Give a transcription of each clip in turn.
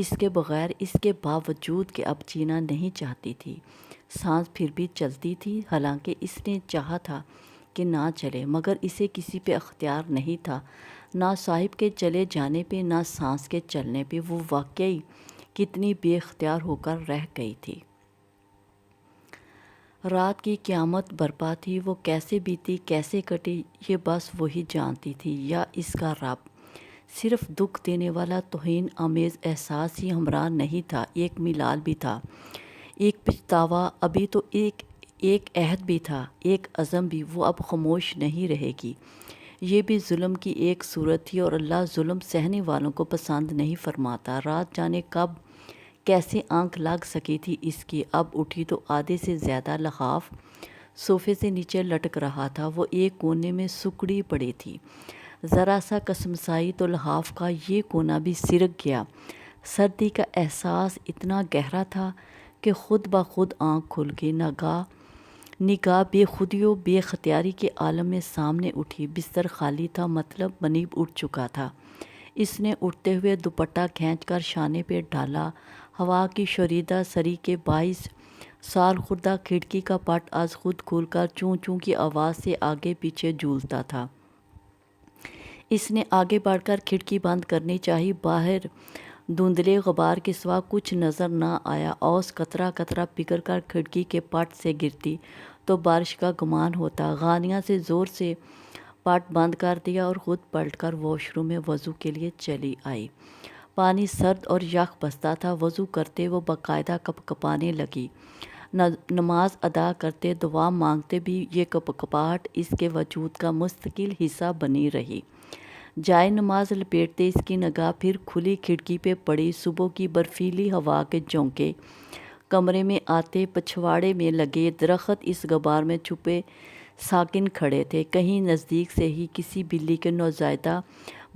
اس کے بغیر، اس کے باوجود کہ اب جینا نہیں چاہتی تھی۔ سانس پھر بھی چلتی تھی، حالانکہ اس نے چاہا تھا کہ نہ چلے، مگر اسے کسی پہ اختیار نہیں تھا، نہ صاحب کے چلے جانے پہ، نہ سانس کے چلنے پہ۔ وہ واقعی کتنی بے اختیار ہو کر رہ گئی تھی۔ رات کی قیامت برپا تھی، وہ کیسے بیتی، کیسے کٹی، یہ بس وہی جانتی تھی، یا اس کا رب۔ صرف دکھ دینے والا توہین آمیز احساس ہی ہمراہ نہیں تھا، ایک ملال بھی تھا، ایک پچھتاوا، ابھی تو ایک عہد بھی تھا، ایک عزم بھی۔ وہ اب خاموش نہیں رہے گی۔ یہ بھی ظلم کی ایک صورت تھی، اور اللہ ظلم سہنے والوں کو پسند نہیں فرماتا۔ رات جانے کب کیسے آنکھ لگ سکی تھی اس کی، اب اٹھی تو آدھے سے زیادہ لحاف صوفے سے نیچے لٹک رہا تھا۔ وہ ایک کونے میں سکڑی پڑی تھی، ذرا سا کسمسائی تو لحاف کا یہ کونا بھی سرک گیا۔ سردی کا احساس اتنا گہرا تھا کہ خود بخود آنکھ کھل گئی۔ نگاہ بے خودی و بے اختیاری کے عالم میں سامنے اٹھی۔ بستر خالی تھا، مطلب منیب اٹھ چکا تھا۔ اس نے اٹھتے ہوئے دوپٹہ کھینچ کر شانے پہ ڈالا۔ ہوا کی شوریدہ سری کے باعث سال خوردہ کھڑکی کا پٹ از خود کھل کر چوں چوں کی آواز سے آگے پیچھے جھولتا تھا۔ اس نے آگے بڑھ کر کھڑکی بند کرنی چاہی۔ باہر دھندلے غبار کے سوا کچھ نظر نہ آیا۔ اوس قطرہ قطرہ پگھل کر کھڑکی کے پٹ سے گرتی تو بارش کا گمان ہوتا۔ غانیہ سے زور سے پٹ بند کر دیا اور خود پلٹ کر واش روم میں وضو کے لیے چلی آئی۔ پانی سرد اور یخ بستا تھا۔ وضو کرتے وہ باقاعدہ کپکپانے لگی۔ نماز ادا کرتے، دعا مانگتے بھی یہ کپکپاہٹ اس کے وجود کا مستقل حصہ بنی رہی۔ جائے نماز لپیٹتے اس کی نگاہ پھر کھلی کھڑکی پہ پڑی۔ صبح کی برفیلی ہوا کے جھونکے کمرے میں آتے، پچھواڑے میں لگے درخت اس غبار میں چھپے ساکن کھڑے تھے۔ کہیں نزدیک سے ہی کسی بلی کے نوزائیدہ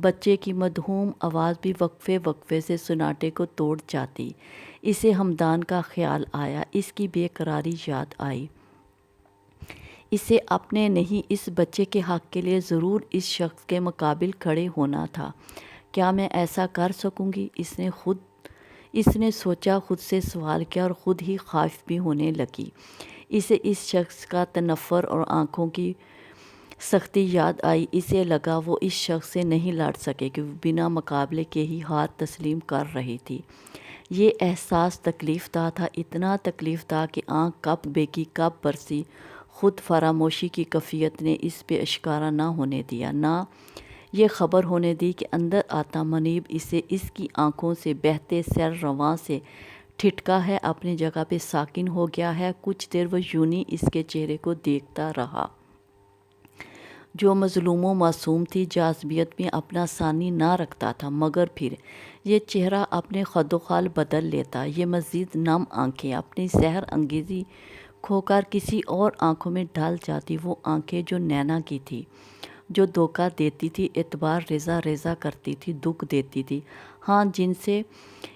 بچے کی مدھوم آواز بھی وقفے وقفے سے سناٹے کو توڑ جاتی۔ اسے ہمدان کا خیال آیا، اس کی بے قراری یاد آئی۔ اسے اپنے نہیں، اس بچے کے حق کے لیے ضرور اس شخص کے مقابل کھڑے ہونا تھا۔ کیا میں ایسا کر سکوں گی؟ اس نے سوچا، خود سے سوال کیا، اور خود ہی خائف بھی ہونے لگی۔ اسے اس شخص کا تنفر اور آنکھوں کی سختی یاد آئی۔ اسے لگا وہ اس شخص سے نہیں لڑ سکے گی، وہ بنا مقابلے کے ہی ہار تسلیم کر رہی تھی۔ یہ احساس تکلیف دہ تھا، اتنا تکلیف دہ کہ آنکھ کب بھیگی کب برسی، خود فراموشی کی کیفیت نے اس پہ اشکارا نہ ہونے دیا، نہ یہ خبر ہونے دی کہ اندر آتا منیب اسے اس کی آنکھوں سے بہتے سر رواں سے ٹھٹکا ہے، اپنی جگہ پہ ساکن ہو گیا ہے۔ کچھ دیر وہ یوں ہی اس کے چہرے کو دیکھتا رہا، جو مظلوم و معصوم تھی، جاذبیت میں اپنا ثانی نہ رکھتا تھا، مگر پھر یہ چہرہ اپنے خد و خال بدل لیتا، یہ مزید نم آنکھیں اپنی سحر انگیزی کھو کر کسی اور آنکھوں میں ڈھل جاتی، وہ آنکھیں جو نینا کی تھی، جو دھوکہ دیتی تھی، اعتبار ریزہ ریزہ کرتی تھی، دکھ دیتی تھی، ہاں جن سے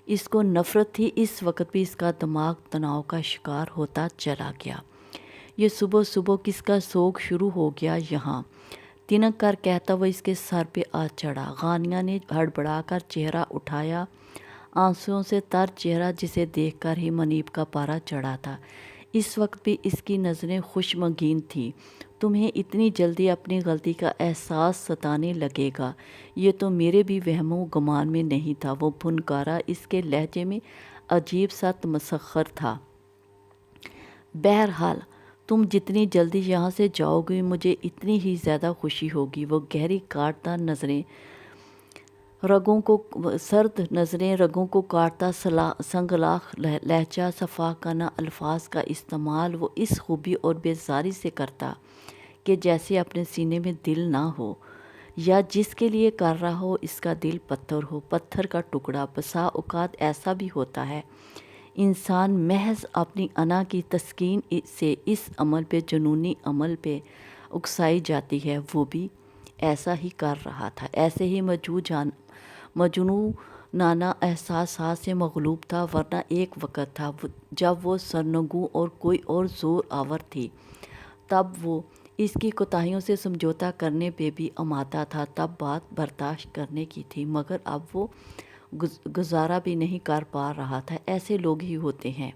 اس کو نفرت تھی۔ اس وقت بھی اس کا دماغ تناؤ کا شکار ہوتا چلا گیا۔ یہ صبح صبح کس کا سوگ شروع ہو گیا یہاں؟ تنک کر کہتا وہ اس کے سر پہ آ چڑھا۔ غانیہ نے ہڑبڑا کر چہرہ اٹھایا، آنسوؤں سے تر چہرہ جسے دیکھ کر ہی منیب کا پارا چڑھا تھا۔ اس وقت بھی اس کی نظریں خشمگین تھیں۔ تمہیں اتنی جلدی اپنی غلطی کا احساس ستانے لگے گا، یہ تو میرے بھی وہم و گمان میں نہیں تھا، وہ پھنکارا اس کے لہجے میں عجیب سا تمسخر تھا۔ بہرحال تم جتنی جلدی یہاں سے جاؤ گی مجھے اتنی ہی زیادہ خوشی ہوگی۔ وہ گہری کاٹتا نظریں سرد نظریں رگوں کو کاٹتا سنگلاخ لہجہ، صفاقانہ الفاظ کا استعمال وہ اس خوبی اور بیزاری سے کرتا کہ جیسے اپنے سینے میں دل نہ ہو، یا جس کے لیے کر رہا ہو اس کا دل پتھر ہو، پتھر کا ٹکڑا۔ بسا اوقات ایسا بھی ہوتا ہے، انسان محض اپنی انا کی تسکین سے اس عمل پہ، جنونی عمل پہ اکسائی جاتی ہے۔ وہ بھی ایسا ہی کر رہا تھا، ایسے ہی مجنونانہ احساسات سے مغلوب تھا، ورنہ ایک وقت تھا جب وہ سرنگوں اور کوئی اور زور آور تھی، تب وہ اس کی کوتاہیوں سے سمجھوتا کرنے پہ بھی آمادہ تھا، تب بات برداشت کرنے کی تھی، مگر اب وہ گزارا بھی نہیں کر پا رہا تھا۔ ایسے لوگ ہی ہوتے ہیں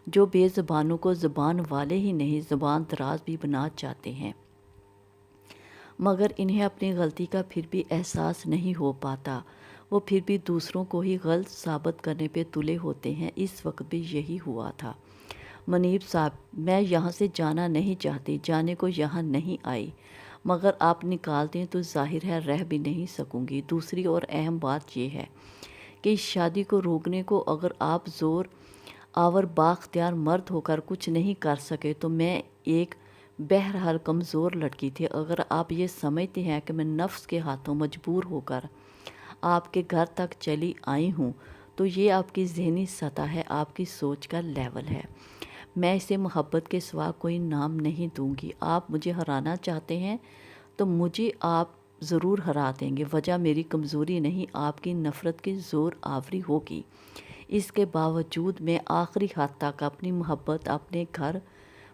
جو بے زبانوں کو زبان والے ہی نہیں زبان دراز بھی بنا چاہتے ہیں، مگر انہیں اپنی غلطی کا پھر بھی احساس نہیں ہو پاتا، وہ پھر بھی دوسروں کو ہی غلط ثابت کرنے پہ تلے ہوتے ہیں۔ اس وقت بھی یہی ہوا تھا۔ منیب صاحب، میں یہاں سے جانا نہیں چاہتی، جانے کو یہاں نہیں آئی، مگر آپ نکال دیں تو ظاہر ہے رہ بھی نہیں سکوں گی۔ دوسری اور اہم بات یہ ہے کہ اس شادی کو روکنے کو اگر آپ زور آور بااختیار مرد ہو کر کچھ نہیں کر سکے تو میں ایک بہرحال کمزور لڑکی تھی۔ اگر آپ یہ سمجھتے ہیں کہ میں نفس کے ہاتھوں مجبور ہو کر آپ کے گھر تک چلی آئی ہوں تو یہ آپ کی ذہنی سطح ہے، آپ کی سوچ کا لیول ہے۔ میں اسے محبت کے سوا کوئی نام نہیں دوں گی۔ آپ مجھے ہرانا چاہتے ہیں تو مجھے آپ ضرور ہرا دیں گے، وجہ میری کمزوری نہیں، آپ کی نفرت کی زور آوری ہوگی۔ اس کے باوجود میں آخری حد تک اپنی محبت، اپنے گھر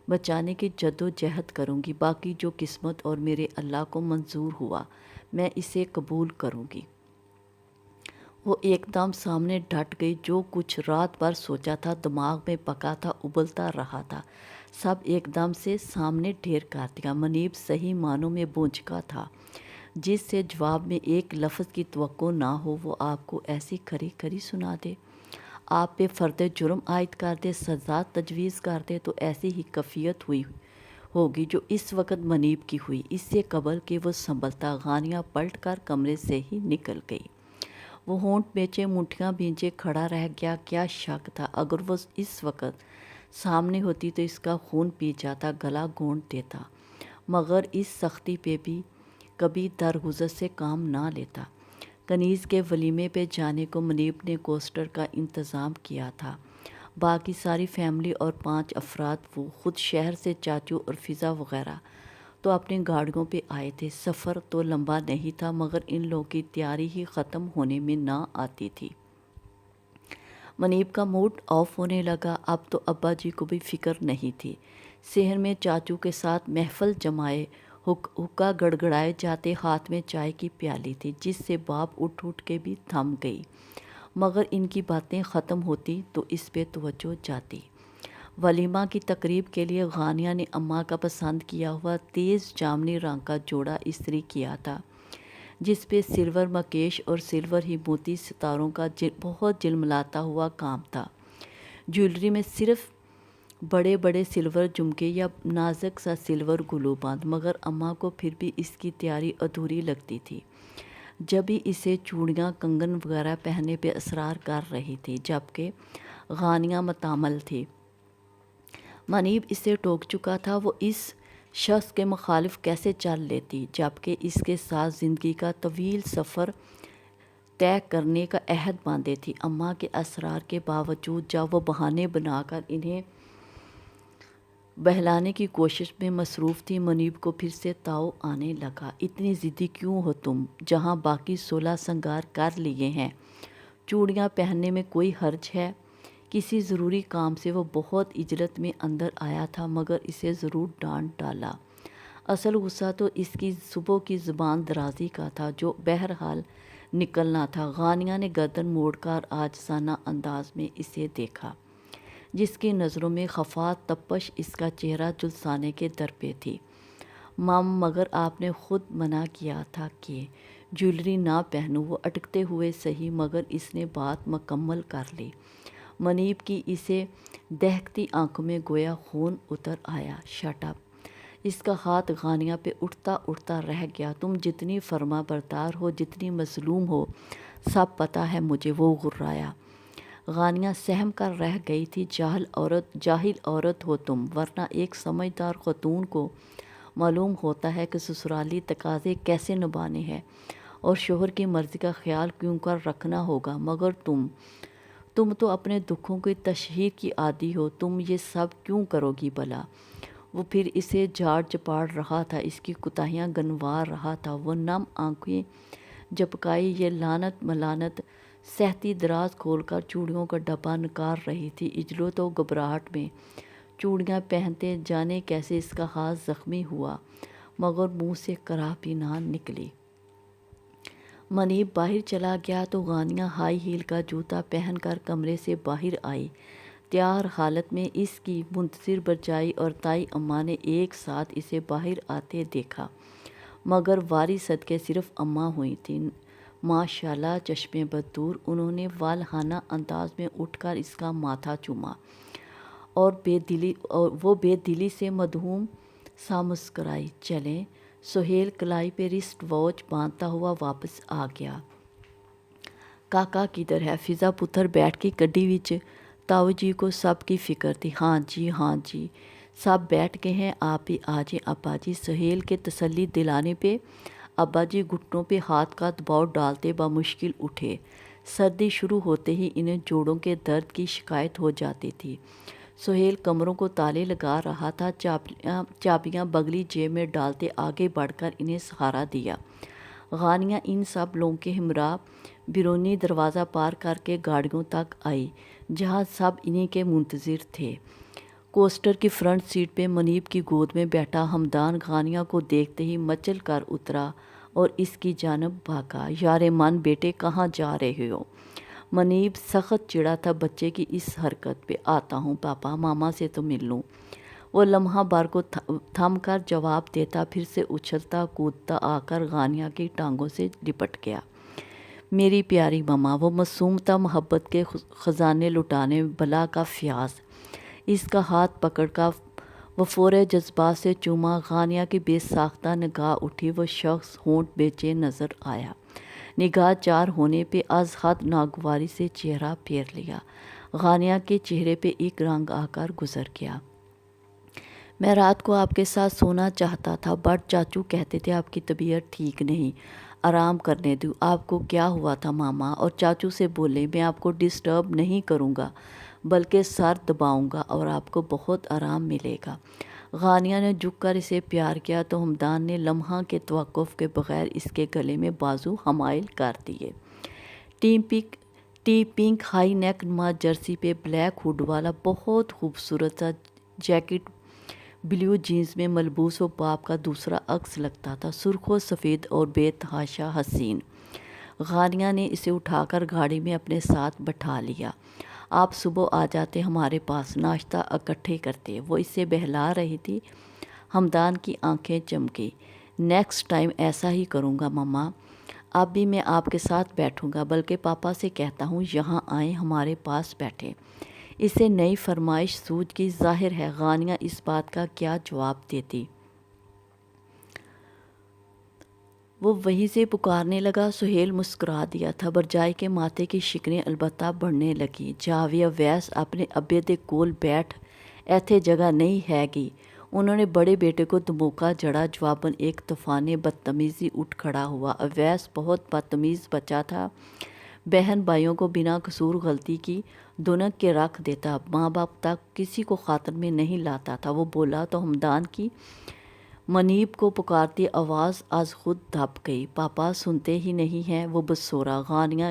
بچانے کی جدوجہد کروں گی۔ باقی جو قسمت اور میرے اللہ کو منظور ہوا میں اسے قبول کروں گی۔ وہ ایک دم سامنے ڈٹ گئی۔ جو کچھ رات بھر سوچا تھا دماغ میں پکا تھا، ابلتا رہا تھا، سب ایک دم سے سامنے ڈھیر کر دیا۔ منیب صحیح معنوں میں بونجھکا تھا، جس سے جواب میں ایک لفظ کی توقع نہ ہو وہ آپ کو ایسی کھری کھری سنا دے، آپ پہ فرد جرم عائد کر دے، سزا تجویز کر دے، تو ایسی ہی کیفیت ہوئی ہوگی جو اس وقت منیب کی ہوئی۔ اس سے قبل کہ وہ سنبھلتا غانیہ پلٹ کر کمرے سے ہی نکل گئی۔ وہ ہونٹ بیچے منٹیاں بھینجے کھڑا رہ گیا۔ کیا شک تھا اگر وہ اس وقت سامنے ہوتی تو اس کا خون پی جاتا، گلا گھونٹ دیتا، مگر اس سختی پہ بھی کبھی درگزر سے کام نہ لیتا۔ کنیز کے ولیمے پہ جانے کو منیب نے کوسٹر کا انتظام کیا تھا۔ باقی ساری فیملی اور 5 افراد، وہ خود شہر سے چاچو اور فضا وغیرہ، تو اپنی گاڑیوں پہ آئے تھے۔ سفر تو لمبا نہیں تھا مگر ان لوگوں کی تیاری ہی ختم ہونے میں نہ آتی تھی۔ منیب کا موڈ آف ہونے لگا۔ اب تو ابا جی کو بھی فکر نہیں تھی۔ صحن میں چاچو کے ساتھ محفل جمائے حقہ گڑگڑائے جاتے، ہاتھ میں چائے کی پیالی تھی جس سے باپ اٹھ اٹھ کے بھی تھم گئی، مگر ان کی باتیں ختم ہوتی تو اس پہ توجہ جاتی۔ ولیمہ کی تقریب کے لیے غانیہ نے اماں کا پسند کیا ہوا تیز جامنی رنگ کا جوڑا استری کیا تھا، جس پہ سلور مکیش اور سلور ہی موتی ستاروں کا بہت جلملاتا ہوا کام تھا۔ جیولری میں صرف بڑے بڑے سلور جھمکے یا نازک سا سلور گلو باند، مگر اماں کو پھر بھی اس کی تیاری ادھوری لگتی تھی۔ جبھی اسے چوڑیاں کنگن وغیرہ پہننے پہ اصرار کر رہی تھی، جبکہ غانیہ متعامل تھی۔ منیب اسے ٹوک چکا تھا، وہ اس شخص کے مخالف کیسے چل لیتی جبکہ اس کے ساتھ زندگی کا طویل سفر طے کرنے کا عہد باندھے تھی۔ اماں کے اصرار کے باوجود جب وہ بہانے بنا کر انہیں بہلانے کی کوشش میں مصروف تھی، منیب کو پھر سے تاؤ آنے لگا۔ اتنی ضدی کیوں ہو تم، جہاں باقی 16 سنگار کر لیے ہیں؟ چوڑیاں پہننے میں کوئی حرج ہے؟ کسی ضروری کام سے وہ بہت عجلت میں اندر آیا تھا، مگر اسے ضرور ڈانٹ ڈالا۔ اصل غصہ تو اس کی صبح کی زبان درازی کا تھا جو بہرحال نکلنا تھا۔ غانیہ نے گردن موڑ کر عاجزانہ انداز میں اسے دیکھا، جس کی نظروں میں خفا تپش اس کا چہرہ جھلسانے کے در پہ تھی۔ مام، مگر آپ نے خود منع کیا تھا کہ جیولری نہ پہنوں۔ وہ اٹکتے ہوئے سہی، مگر اس نے بات مکمل کر لی۔ منیب کی اسے دہکتی آنکھوں میں گویا خون اتر آیا۔ Shut up! اس کا ہاتھ غانیہ پہ اٹھتا اٹھتا رہ گیا۔ تم جتنی فرما بردار ہو، جتنی مظلوم ہو، سب پتہ ہے مجھے، وہ غرایا۔ غانیہ سہم کر رہ گئی تھی۔ جاہل عورت ہو تم، ورنہ ایک سمجھدار خاتون کو معلوم ہوتا ہے کہ سسرالی تقاضے کیسے نبھانے ہیں اور شوہر کی مرضی کا خیال کیوں کر رکھنا ہوگا، مگر تم تو اپنے دکھوں کی تشہیر کی عادی ہو، تم یہ سب کیوں کرو گی بھلا؟ وہ پھر اسے جھاڑ جھپاڑ رہا تھا، اس کی کوتاہیاں گنوار رہا تھا۔ وہ نم آنکھیں جھپکائی یہ لعنت ملعنت سہتی دراز کھول کر چوڑیوں کا ڈبہ نکال رہی تھی۔ عجلت و گھبراہٹ میں چوڑیاں پہنتے جانے کیسے اس کا ہاتھ زخمی ہوا، مگر منہ سے کراہ بھی نہ نکلی۔ منیب باہر چلا گیا تو غانیہ ہائی ہیل کا جوتا پہن کر کمرے سے باہر آئی۔ تیار حالت میں اس کی منتظر برجائی اور تائی اماں نے ایک ساتھ اسے باہر آتے دیکھا، مگر واری صدقے صرف اماں ہوئی تھیں۔ ماشاءاللہ چشمے بد دور، انہوں نے والہانہ انداز میں اٹھ کر اس کا ماتھا چوما اور وہ بے دلی سے مدہوم سا مسکرائی۔ چلیں۔ سہیل کلائی پہ رسٹ واچ باندھتا ہوا واپس آ گیا۔ کاکا کدھر ہے؟ فضا پتر بیٹھ کے گڈی وچ۔ تاؤ جی کو سب کی فکر تھی۔ ہاں جی سب بیٹھ گئے ہیں، آپ بھی آ جائیں ابا جی۔ سہیل کے تسلی دلانے پہ ابا جی گھٹنوں پہ ہاتھ کا دباؤ ڈالتے بمشکل اٹھے۔ سردی شروع ہوتے ہی انہیں جوڑوں کے درد کی شکایت ہو جاتی تھی۔ سہیل کمروں کو تالے لگا رہا تھا، چابیاں بغلی جیب میں ڈالتے آگے بڑھ کر انہیں سہارا دیا۔ غانیہ ان سب لوگوں کے ہمراہ بیرونی دروازہ پار کر کے گاڑیوں تک آئی، جہاں سب انہی کے منتظر تھے۔ کوسٹر کی فرنٹ سیٹ پہ منیب کی گود میں بیٹھا حمدان غانیہ کو دیکھتے ہی مچل کر اترا اور اس کی جانب بھاگا۔ یارے من بیٹے، کہاں جا رہے ہو؟ منیب سخت چڑھا تھا بچے کی اس حرکت پہ۔ آتا ہوں پاپا، ماما سے تو مل لوں۔ وہ لمحہ بھر کو تھم کر جواب دیتا، پھر سے اچھلتا کودتا آ کر غانیہ کی ٹانگوں سے لپٹ گیا۔ میری پیاری ماما، وہ معصومتہ محبت کے خزانے لٹانے بلا کا فیاض۔ اس کا ہاتھ پکڑ کر وہ فورے جذبات سے چوما۔ غانیہ کی بے ساختہ نگاہ اٹھی، وہ شخص ہونٹ بیچے نظر آیا۔ نگاہ چار ہونے پہ از حد ناگواری سے چہرہ پھیر لیا۔ غانیہ کے چہرے پہ ایک رنگ آ کر گزر گیا۔ میں رات کو آپ کے ساتھ سونا چاہتا تھا، بٹ چاچو کہتے تھے آپ کی طبیعت ٹھیک نہیں، آرام کرنے دو۔ آپ کو کیا ہوا تھا ماما؟ اور چاچو سے بولے میں آپ کو ڈسٹرب نہیں کروں گا، بلکہ سر دباؤں گا اور آپ کو بہت آرام ملے گا۔ غانیہ نے جھک کر اسے پیار کیا تو حمدان نے لمحہ کے توقف کے بغیر اس کے گلے میں بازو حمائل کر دیے۔ پنک ہائی نیک نما جرسی پہ بلیک ہوڈ والا بہت خوبصورت سا جیکٹ بلیو جینز میں ملبوس وہ باپ کا دوسرا عکس لگتا تھا، سرخ و سفید اور بے تحاشا حسین۔ غانیہ نے اسے اٹھا کر گاڑی میں اپنے ساتھ بٹھا لیا۔ آپ صبح آ جاتے ہمارے پاس، ناشتہ اکٹھے کرتے۔ وہ اسے بہلا رہی تھی۔ حمدان کی آنکھیں چمکی۔ نیکسٹ ٹائم ایسا ہی کروں گا ماما، اب بھی میں آپ کے ساتھ بیٹھوں گا، بلکہ پاپا سے کہتا ہوں یہاں آئیں، ہمارے پاس بیٹھیں۔ اسے نئی فرمائش سوجھ کی۔ ظاہر ہے غانیہ اس بات کا کیا جواب دیتی۔ وہ وہیں سے پکارنے لگا۔ سہیل مسکرا دیا تھا، برجائی کے ماتھے کی شکنیں البتہ بڑھنے لگیں۔ جاویہ ویس اپنے ابے دے کول بیٹھ، ایتھے جگہ نہیں ہے گی۔ انہوں نے بڑے بیٹے کو دھموکا جڑا، جواباً ایک طوفان بدتمیزی اٹھ کھڑا ہوا۔ اویس بہت بدتمیز بچہ تھا، بہن بھائیوں کو بنا قصور غلطی کی دنک کے رکھ دیتا، ماں باپ تک کسی کو خاطر میں نہیں لاتا تھا۔ وہ بولا تو حمدان کی منیب کو پکارتی آواز از خود دب گئی۔ پاپا سنتے ہی نہیں ہیں، وہ بسورا۔ غانیہ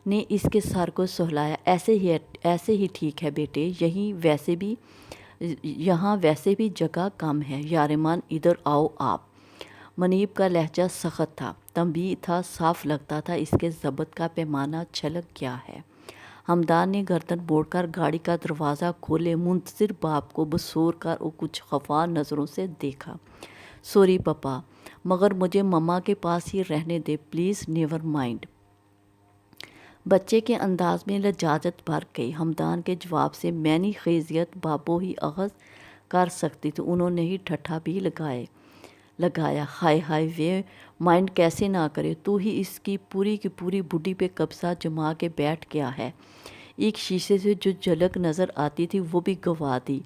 نے اس کے سر کو سہلایا۔ ایسے ہی ٹھیک ہے بیٹے، یہاں ویسے بھی جگہ کم ہے۔ یارمان ادھر آؤ آپ۔ منیب کا لہجہ سخت تھا، تنبیہ تھا، صاف لگتا تھا اس کے ضبط کا پیمانہ چھلک گیا ہے۔ حمدان نے گردن موڑ کر گاڑی کا دروازہ کھولے منتظر باپ کو بسور کر اور کچھ خفا نظروں سے دیکھا۔ سوری پاپا، مگر مجھے مما کے پاس ہی رہنے دے پلیز، نیور مائنڈ۔ بچے کے انداز میں لجاجت بھر گئی۔ حمدان کے جواب سے مینی خیزیت بابو ہی اخذ کر سکتی تھی۔ انہوں نے ہی ٹھٹھا بھی لگایا۔ ہائے وے مائنڈ کیسے نہ کرے، تو ہی اس کی پوری بڈی پہ قبضہ جما کے بیٹھ گیا ہے۔ ایک شیشے سے جو جھلک نظر آتی تھی وہ بھی گوا دی۔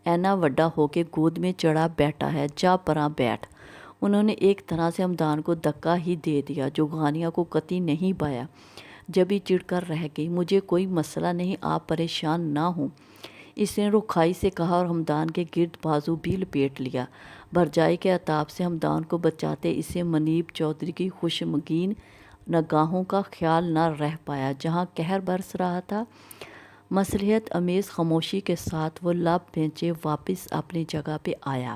اینا وڈا ہو کے گود میں چڑھا بیٹھا ہے، جا پراں بیٹھ۔ انہوں نے ایک طرح سے حمدان کو دھکا ہی دے دیا، جو غانیہ کو قطعی نہیں بھایا۔ جبھی چڑھ کر رہ گئی۔ مجھے کوئی مسئلہ نہیں، آپ پریشان نہ ہوں، اس نے رکھائی سے کہا اور حمدان کے گرد بازو بھی لپیٹ لیا۔ بھرجائی کے عتاب سے حمدان کو بچاتے اسے منیب چودھری کی خشمگین نگاہوں کا خیال نہ رہ پایا۔ جہاں قہر برس رہا تھا، مصلحت امیز خاموشی کے ساتھ وہ لب بھینچے واپس اپنی جگہ پہ آیا۔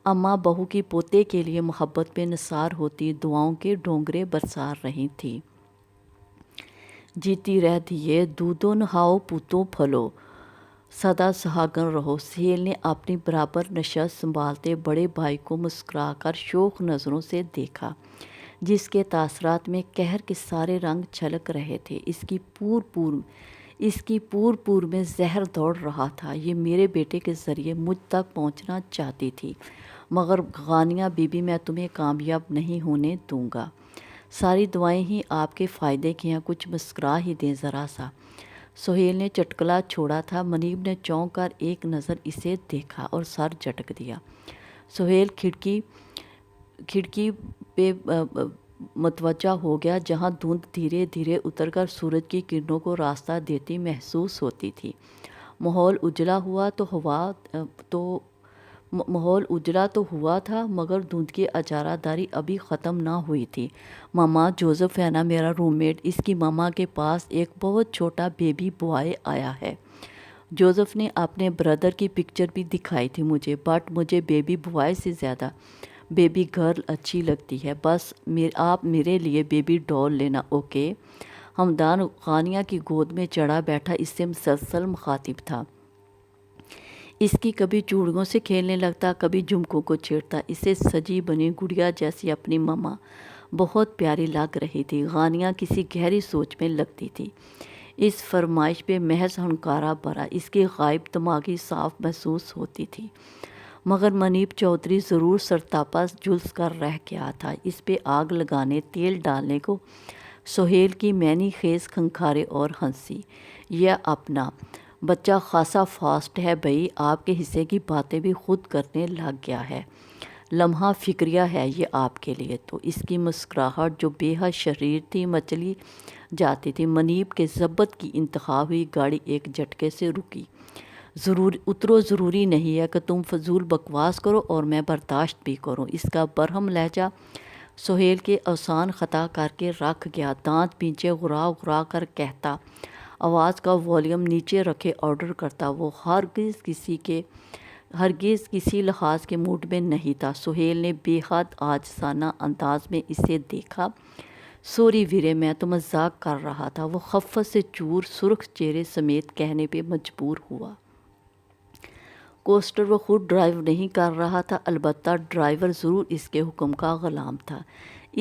اماں بہو کی پوتے کے لیے محبت پہ نثار ہوتی دعاؤں کے ڈونگرے برسار رہی تھیں۔ جیتی رہ دیے دودھو نہاؤ پوتوں پھلو، سدا سہاگن رہو۔ سہیل نے اپنی برابر نشست سنبھالتے بڑے بھائی کو مسکرا کر شوق نظروں سے دیکھا، جس کے تاثرات میں قہر کے سارے رنگ چھلک رہے تھے۔ اس کی پور میں زہر دوڑ رہا تھا۔ یہ میرے بیٹے کے ذریعے مجھ تک پہنچنا چاہتی تھی، مگر غانیہ بی بی میں تمہیں کامیاب نہیں ہونے دوں گا۔ ساری دعائیں ہی آپ کے فائدے کی ہیں، کچھ مسکرا ہی دیں ذرا سا۔ سہیل نے چٹکلا چھوڑا تھا۔ منیب نے چونک کر ایک نظر اسے دیکھا اور سر جھٹک دیا۔ سہیل کھڑکی پہ متوجہ ہو گیا، جہاں دھند دھیرے دھیرے اتر کر سورج کی کرنوں کو راستہ دیتی محسوس ہوتی تھی۔ ماحول اجلا تو ہوا تھا، مگر دھند کی اجارہ داری ابھی ختم نہ ہوئی تھی۔ ماما، جوزف ہے نا میرا روم میٹ، اس کی ماما کے پاس ایک بہت چھوٹا بیبی بوائے آیا ہے۔ جوزف نے اپنے بردر کی پکچر بھی دکھائی تھی مجھے، بٹ مجھے بیبی بوائے سے زیادہ بیبی گرل اچھی لگتی ہے۔ بس آپ میرے لیے بیبی ڈال لینا، اوکے؟ ہمدان غانیہ کی گود میں چڑھا بیٹھا اس سے مسلسل مخاطب تھا۔ اس کی کبھی چوڑیوں سے کھیلنے لگتا، کبھی جھمکوں کو چھیڑتا۔ اسے سجی بنی گڑیا جیسی اپنی ماما بہت پیاری لگ رہی تھی۔ غانیہ کسی گہری سوچ میں لگتی تھی۔ اس فرمائش پہ محض ہنکارا بھرا، اس کی غائب دماغی صاف محسوس ہوتی تھی، مگر منیب چودھری ضرور سرتاپا جھلس کر رہ گیا تھا۔ اس پہ آگ لگانے، تیل ڈالنے کو سہیل کی معنی خیز کھنکھارے اور ہنسی۔ یہ اپنا بچہ خاصا فاسٹ ہے بھئی، آپ کے حصے کی باتیں بھی خود کرنے لگ گیا ہے۔ لمحہ فکریہ ہے یہ آپ کے لیے تو۔ اس کی مسکراہٹ جو بے حد شریر تھی مچلی جاتی تھی۔ منیب کے ضبط کی انتہا ہوئی، گاڑی ایک جھٹکے سے رکی۔ اترو، ضروری نہیں ہے کہ تم فضول بکواس کرو اور میں برداشت بھی کروں۔ اس کا برہم لہجہ سہیل کے اوسان خطا کر کے رکھ گیا۔ دانت پیچھے غرا غرا کر کہتا، آواز کا والیوم نیچے رکھے آرڈر کرتا۔ وہ ہرگز کسی لحاظ کے موڈ میں نہیں تھا۔ سہیل نے بے حد عاجزانہ انداز میں اسے دیکھا۔ سوری ویرے، میں تو مذاق کر رہا تھا، وہ خفت سے چور سرخ چہرے سمیت کہنے پہ مجبور ہوا۔ کوسٹر وہ خود ڈرائیو نہیں کر رہا تھا، البتہ ڈرائیور ضرور اس کے حکم کا غلام تھا۔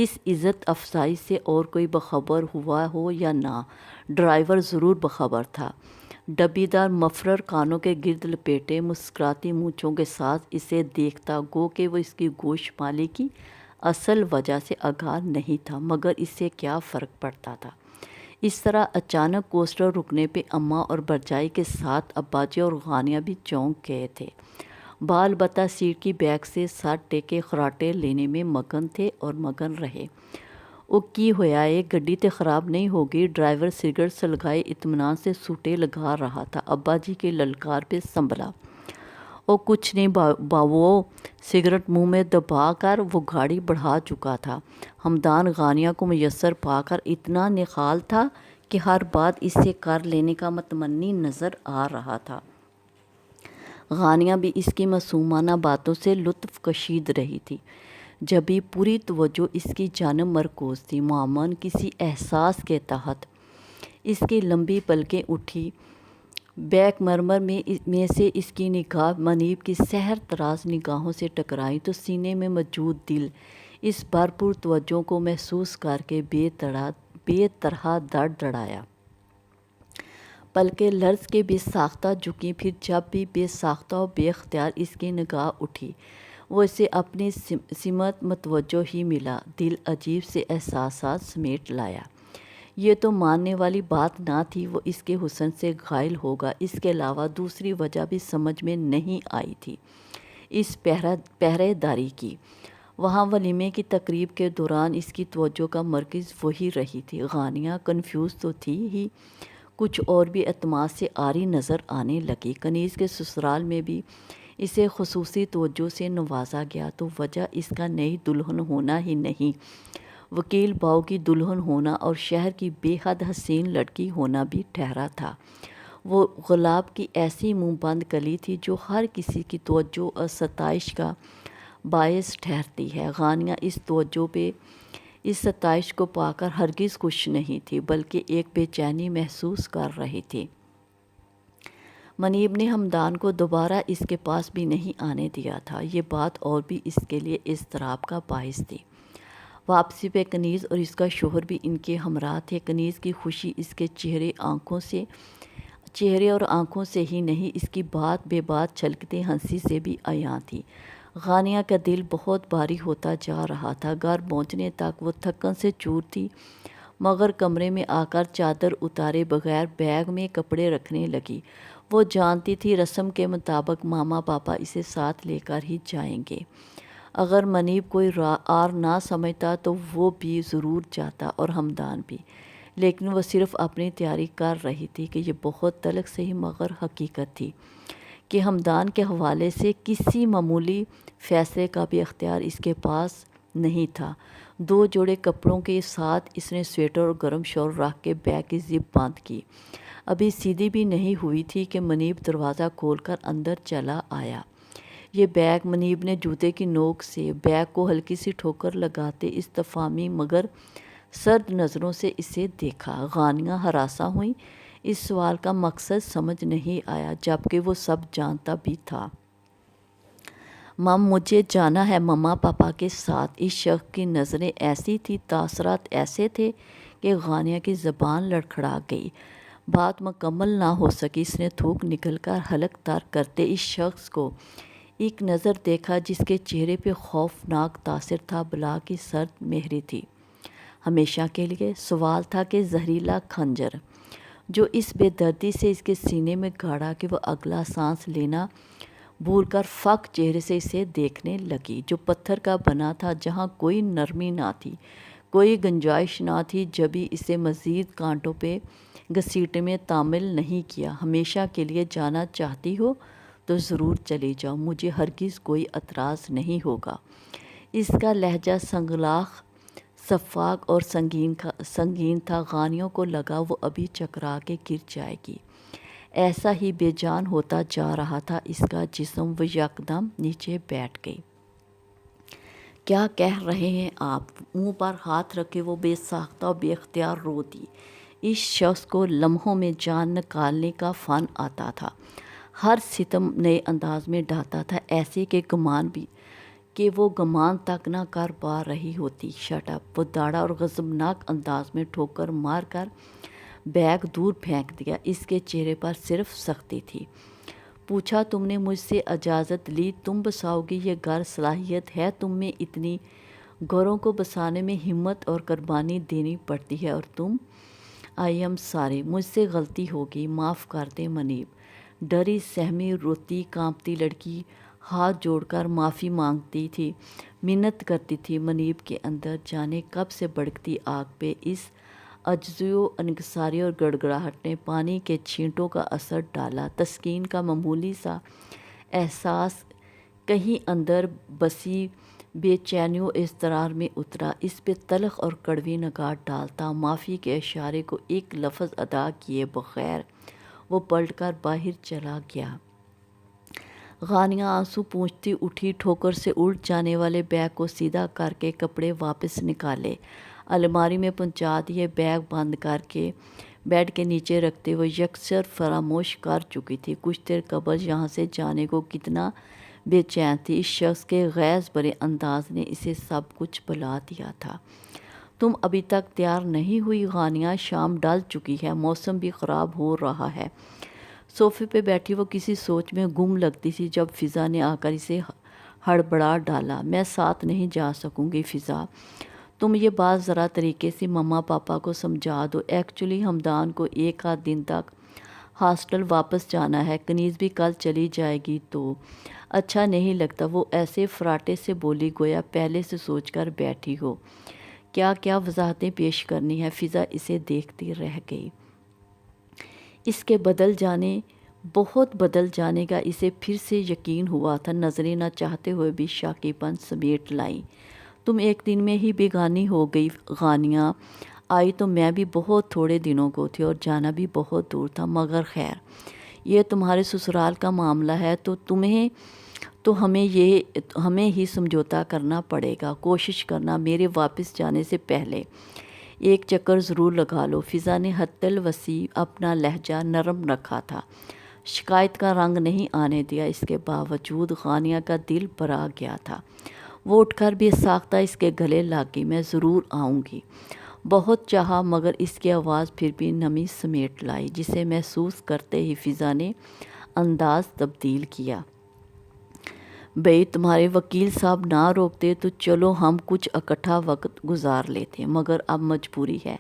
اس عزت افزائی سے اور کوئی باخبر ہوا ہو یا نہ، ڈرائیور ضرور باخبر تھا۔ ڈبی دار مفرر کانوں کے گرد لپیٹے، مسکراتی مونچھوں کے ساتھ اسے دیکھتا، گو کہ وہ اس کی گوش مالی کی اصل وجہ سے آگاہ نہیں تھا، مگر اس سے کیا فرق پڑتا تھا۔ اس طرح اچانک کوسٹر رکنے پہ اماں اور برجائی کے ساتھ اباجی اور غانیہ بھی چونک گئے تھے۔ بال بتا سیٹ کی بیک سے سر ٹیکے خراٹے لینے میں مگن تھے اور مگن رہے۔ او کی ہویا اے، گڈی تے خراب نہیں ہوگی؟ ڈرائیور سگریٹ سلگائے اطمینان سے سوٹے لگا رہا تھا۔ ابا جی کے للکار پہ سنبھلا۔ او کچھ نہیں باوو، سگریٹ منہ میں دبا کر وہ گاڑی بڑھا چکا تھا۔ ہمدان غانیہ کو میسر پا کر اتنا نخال تھا کہ ہر بات اس سے کر لینے کا متمنی نظر آ رہا تھا۔ غانیہ بھی اس کی معصومانہ باتوں سے لطف کشید رہی تھی، جبھی پوری توجہ اس کی جانب مرکوز تھی۔ معمولاً کسی احساس کے تحت اس کی لمبی پلکیں اٹھی، بیک مرمر میں سے اس کی نگاہ منیب کی سحر تراز نگاہوں سے ٹکرائی تو سینے میں موجود دل اس بھرپور توجہ کو محسوس کر کے بے طرح دڑدڑایا۔ پلکیں لرز کے بے ساختہ جھکیں، پھر جب بھی بے ساختہ و بے اختیار اس کی نگاہ اٹھی، وہ اسے اپنی سمت متوجہ ہی ملا۔ دل عجیب سے احساسات سمیٹ لایا۔ یہ تو ماننے والی بات نہ تھی، وہ اس کے حسن سے غائل ہوگا، اس کے علاوہ دوسری وجہ بھی سمجھ میں نہیں آئی تھی اس پہرے داری کی۔ وہاں ولیمے کی تقریب کے دوران اس کی توجہ کا مرکز وہی رہی تھی۔ غانیہ کنفیوز تو تھی ہی، کچھ اور بھی اعتماد سے عاری نظر آنے لگی۔ کنیز کے سسرال میں بھی اسے خصوصی توجہ سے نوازا گیا تو وجہ اس کا نئی دلہن ہونا ہی نہیں، وکیل باؤ کی دلہن ہونا اور شہر کی بے حد حسین لڑکی ہونا بھی ٹھہرا تھا۔ وہ گلاب کی ایسی منہ بند کلی تھی جو ہر کسی کی توجہ اور ستائش کا باعث ٹھہرتی ہے۔ غانیہ اس توجہ پہ، اس ستائش کو پا کر ہرگز خوش نہیں تھی، بلکہ ایک بے چینی محسوس کر رہی تھی۔ منیب نے ہمدان کو دوبارہ اس کے پاس بھی نہیں آنے دیا تھا۔ یہ بات اور بھی اس کے لیے اضطراب کا باعث تھی۔ واپسی پہ کنیز اور اس کا شوہر بھی ان کے ہمراہ تھے۔ کنیز کی خوشی اس کے چہرے اور آنکھوں سے ہی نہیں، اس کی بات بے بات چھلکتے ہنسی سے بھی عیاں تھی۔ غانیہ کا دل بہت بھاری ہوتا جا رہا تھا۔ گھر پہنچنے تک وہ تھکن سے چور تھی، مگر کمرے میں آ کر چادر اتارے بغیر بیگ میں کپڑے رکھنے لگی۔ وہ جانتی تھی رسم کے مطابق ماما پاپا اسے ساتھ لے کر ہی جائیں گے۔ اگر منیب کوئی آر نہ سمجھتا تو وہ بھی ضرور جاتا، اور ہمدان بھی، لیکن وہ صرف اپنی تیاری کر رہی تھی کہ یہ بہت تلخ صحیح مگر حقیقت تھی کہ ہمدان کے حوالے سے کسی معمولی فیصلے کا بھی اختیار اس کے پاس نہیں تھا۔ 2 جوڑے کپڑوں کے ساتھ اس نے سویٹر اور گرم شال رکھ کے بیگ کی زپ بند کی۔ ابھی سیدھی بھی نہیں ہوئی تھی کہ منیب دروازہ کھول کر اندر چلا آیا۔ یہ بیگ، منیب نے جوتے کی نوک سے بیگ کو ہلکی سی ٹھوکر لگاتے استفہامی مگر سرد نظروں سے اسے دیکھا۔ غانیہ ہراساں ہوئی۔ اس سوال کا مقصد سمجھ نہیں آیا، جبکہ وہ سب جانتا بھی تھا۔ مجھے جانا ہے مما پاپا کے ساتھ۔ اس شخص کی نظریں ایسی تھی، تاثرات ایسے تھے کہ غانیہ کی زبان لڑکھڑا گئی۔ بات مکمل نہ ہو سکی۔ اس نے تھوک نکل کر حلق تر کرتے اس شخص کو ایک نظر دیکھا جس کے چہرے پہ خوفناک تاثر تھا، بلا کی سرد مہری تھی۔ ہمیشہ کے لیے؟ سوال تھا کہ زہریلا خنجر جو اس بے دردی سے اس کے سینے میں گاڑا کہ وہ اگلا سانس لینا بھول کر فق چہرے سے اسے دیکھنے لگی، جو پتھر کا بنا تھا، جہاں کوئی نرمی نہ تھی، کوئی گنجائش نہ تھی۔ جبھی اسے مزید کانٹوں پہ گھسیٹنے میں تعمل نہیں کیا۔ ہمیشہ کے لیے جانا چاہتی ہو تو ضرور چلی جاؤ، مجھے ہرگز کوئی اعتراض نہیں ہوگا۔ اس کا لہجہ سنگلاخ، شفاف اور سنگین تھا۔ غانیہ کو لگا وہ ابھی چکرا کے گر جائے گی۔ ایسا ہی بے جان ہوتا جا رہا تھا اس کا جسم۔ وہ یکدم نیچے بیٹھ گئی۔ کیا کہہ رہے ہیں آپ؟ منہ پر ہاتھ رکھے وہ بے ساختہ اور بے اختیار رو دی۔ اس شخص کو لمحوں میں جان نکالنے کا فن آتا تھا۔ ہر ستم نئے انداز میں ڈھاتا تھا، ایسے کہ وہ گمان تک نہ کر پا رہی ہوتی۔ Shut up! وہ داڑھا اور غضبناک انداز میں ٹھوکر مار کر بیگ دور پھینک دیا۔ اس کے چہرے پر صرف سختی تھی۔ پوچھا تم نے مجھ سے اجازت لی؟ تم بساؤ گی یہ گھر؟ صلاحیت ہے تم میں اتنی؟ گھروں کو بسانے میں ہمت اور قربانی دینی پڑتی ہے، اور تم؟ آئی ایم سوری، مجھ سے غلطی ہو گئی، معاف کر دیں منیب۔ ڈری سہمی روتی کانپتی لڑکی ہاتھ جوڑ کر معافی مانگتی تھی، منت کرتی تھی۔ منیب کے اندر جانے کب سے بھڑکتی آگ پہ اس عجزی و انکساری اور گڑگڑاہٹ نے پانی کے چھینٹوں کا اثر ڈالا۔ تسکین کا معمولی سا احساس کہیں اندر بسی بے چینی و اضطرار میں اترا۔ اس پہ تلخ اور کڑوی نگاہ ڈالتا، معافی کے اشارے کو ایک لفظ ادا کیے بغیر وہ پلٹ کر باہر چلا گیا۔ غانیہ آنسو پوچھتی اٹھی، ٹھوکر سے الٹ جانے والے بیگ کو سیدھا کر کے کپڑے واپس نکالے، الماری میں پہنچا دیے۔ بیگ بند کر کے بیڈ کے نیچے رکھتے ہوئے یکسر فراموش کر چکی تھی کچھ دیر قبل یہاں سے جانے کو کتنا بے چین تھی۔ اس شخص کے غیظ بھرے انداز نے اسے سب کچھ بھلا دیا تھا۔ تم ابھی تک تیار نہیں ہوئی غانیہ؟ شام ڈل چکی ہے، موسم بھی خراب ہو رہا ہے۔ صوفے پہ بیٹھی وہ کسی سوچ میں گم لگتی تھی جب فضا نے آ کر اسے ہڑبڑا ڈالا۔ میں ساتھ نہیں جا سکوں گی فضا، تم یہ بات ذرا طریقے سے مما پاپا کو سمجھا دو۔ ایکچولی ہمدان کو 1 آدھ دن تک ہاسٹل واپس جانا ہے، کنیز بھی کل چلی جائے گی تو اچھا نہیں لگتا۔ وہ ایسے فراٹے سے بولی گویا پہلے سے سوچ کر بیٹھی ہو کیا کیا وضاحتیں پیش کرنی ہے۔ فضا اسے دیکھتی رہ گئی۔ اس کے بہت بدل جانے کا اسے پھر سے یقین ہوا تھا۔ نظریں نہ چاہتے ہوئے بھی شاکی پن سمیٹ لائیں۔ تم 1 دن میں ہی بیگانی ہو گئی غانیہ؟ آئی تو میں بھی بہت تھوڑے دنوں کو تھی اور جانا بھی بہت دور تھا، مگر خیر یہ تمہارے سسرال کا معاملہ ہے تو تو ہمیں ہی سمجھوتا کرنا پڑے گا۔ کوشش کرنا میرے واپس جانے سے پہلے ایک چکر ضرور لگا لو۔ فضا نے حتی الوسیع اپنا لہجہ نرم رکھا تھا، شکایت کا رنگ نہیں آنے دیا۔ اس کے باوجود غانیہ کا دل بھرا گیا تھا۔ وہ اٹھ کر بے ساختہ اس کے گلے لگ گئی۔ میں ضرور آؤں گی، بہت چاہا، مگر اس کی آواز پھر بھی نمی سمیٹ لائی، جسے محسوس کرتے ہی فضا نے انداز تبدیل کیا۔ بھئی تمہارے وکیل صاحب نہ روکتے تو چلو ہم کچھ اکٹھا وقت گزار لیتے، مگر اب مجبوری ہے۔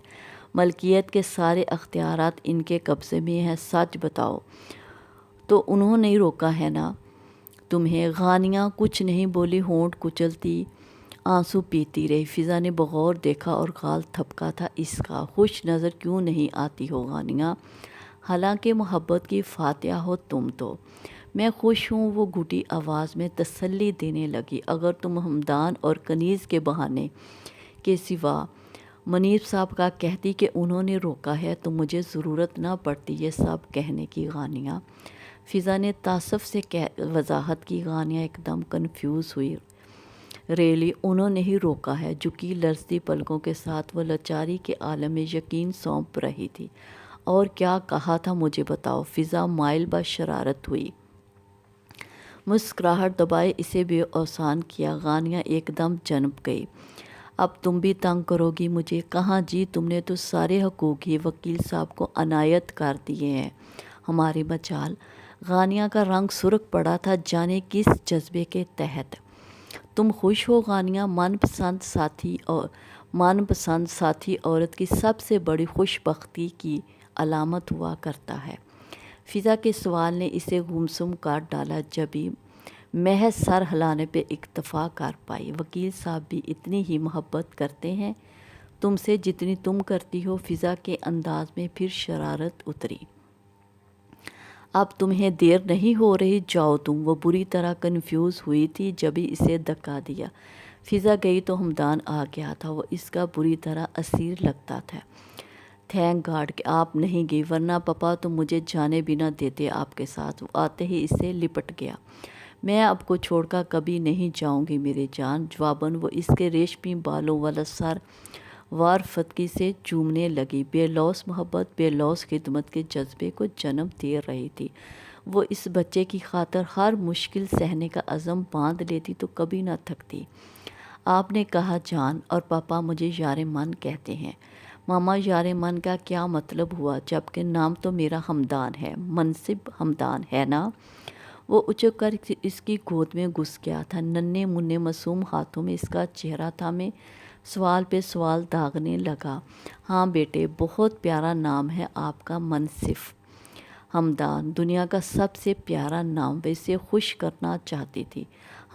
ملکیت کے سارے اختیارات ان کے قبضے میں ہیں۔ سچ بتاؤ تو انہوں نے روکا ہے نا تمہیں؟ غانیہ کچھ نہیں بولی، ہونٹ کچلتی آنسو پیتی رہی۔ فضا نے بغور دیکھا اور گال تھپکا تھا اس کا۔ خوش نظر کیوں نہیں آتی ہو غانیہ؟ حالانکہ محبت کی فاتحہ ہو تم تو۔ میں خوش ہوں، وہ گھٹی آواز میں تسلی دینے لگی۔ اگر تم ہمدان اور کنیز کے بہانے کے سوا منیب صاحب کا کہتی کہ انہوں نے روکا ہے تو مجھے ضرورت نہ پڑتی یہ سب کہنے کی غانیہ۔ فضا نے تعصب سے وضاحت کی۔ غانیہ ایک دم کنفیوز ہوئی۔ ریلی انہوں نے ہی روکا ہے؟ جھکی لرزتی پلکوں کے ساتھ وہ لاچاری کے عالم میں یقین سونپ رہی تھی۔ اور کیا کہا تھا مجھے بتاؤ؟ فضا مائل با شرارت ہوئی۔ مسکراہٹ دبائے اسے بے اوسان کیا۔ غانیہ ایک دم جنپ گئی۔ اب تم بھی تنگ کرو گی مجھے؟ کہاں جی، تم نے تو سارے حقوق ہی وکیل صاحب کو عنایت کر دیے ہیں ہماری مجال۔ غانیہ کا رنگ سرخ پڑا تھا جانے کس جذبے کے تحت۔ تم خوش ہو غانیہ؟ من پسند ساتھی عورت کی سب سے بڑی خوش بختی کی علامت ہوا کرتا ہے۔ فضا کے سوال نے اسے گمسم کر ڈالا، جبھی محض سر ہلانے پہ اکتفا کر پائی۔ وکیل صاحب بھی اتنی ہی محبت کرتے ہیں تم سے جتنی تم کرتی ہو؟ فضا کے انداز میں پھر شرارت اتری۔ اب تمہیں دیر نہیں ہو رہی؟ جاؤ تم۔ وہ بری طرح کنفیوز ہوئی تھی جبھی اسے دھکا دیا۔ فضا گئی تو ہمدان آ گیا تھا۔ وہ اس کا بری طرح اسیر لگتا تھا۔ تھینک گاڈ کہ آپ نہیں گئی، ورنہ پاپا تو مجھے جانے بھی نہ دیتے آپ کے ساتھ۔ وہ آتے ہی اسے لپٹ گیا۔ میں آپ کو چھوڑ کر کبھی نہیں جاؤں گی میری جان۔ جواباً وہ اس کے ریشمی بالوں والا سر وارفتگی سے چومنے لگی۔ بے لوث محبت، بے لوث خدمت کے جذبے کو جنم دے رہی تھی۔ وہ اس بچے کی خاطر ہر مشکل سہنے کا عزم باندھ لیتی تو کبھی نہ تھکتی۔ آپ نے کہا جان، اور پاپا مجھے یار من کہتے ہیں۔ ماما یار من کا کیا مطلب ہوا، جبکہ نام تو میرا ہمدان ہے، منصب ہمدان ہے نا؟ وہ اچک کر اس کی گود میں گھس گیا تھا۔ ننھے منھے معصوم ہاتھوں میں اس کا چہرہ تھامے سوال پہ سوال داغنے لگا۔ ہاں بیٹے، بہت پیارا نام ہے آپ کا، منصف ہمدان، دنیا کا سب سے پیارا نام۔ وہ اسے خوش کرنا چاہتی تھی۔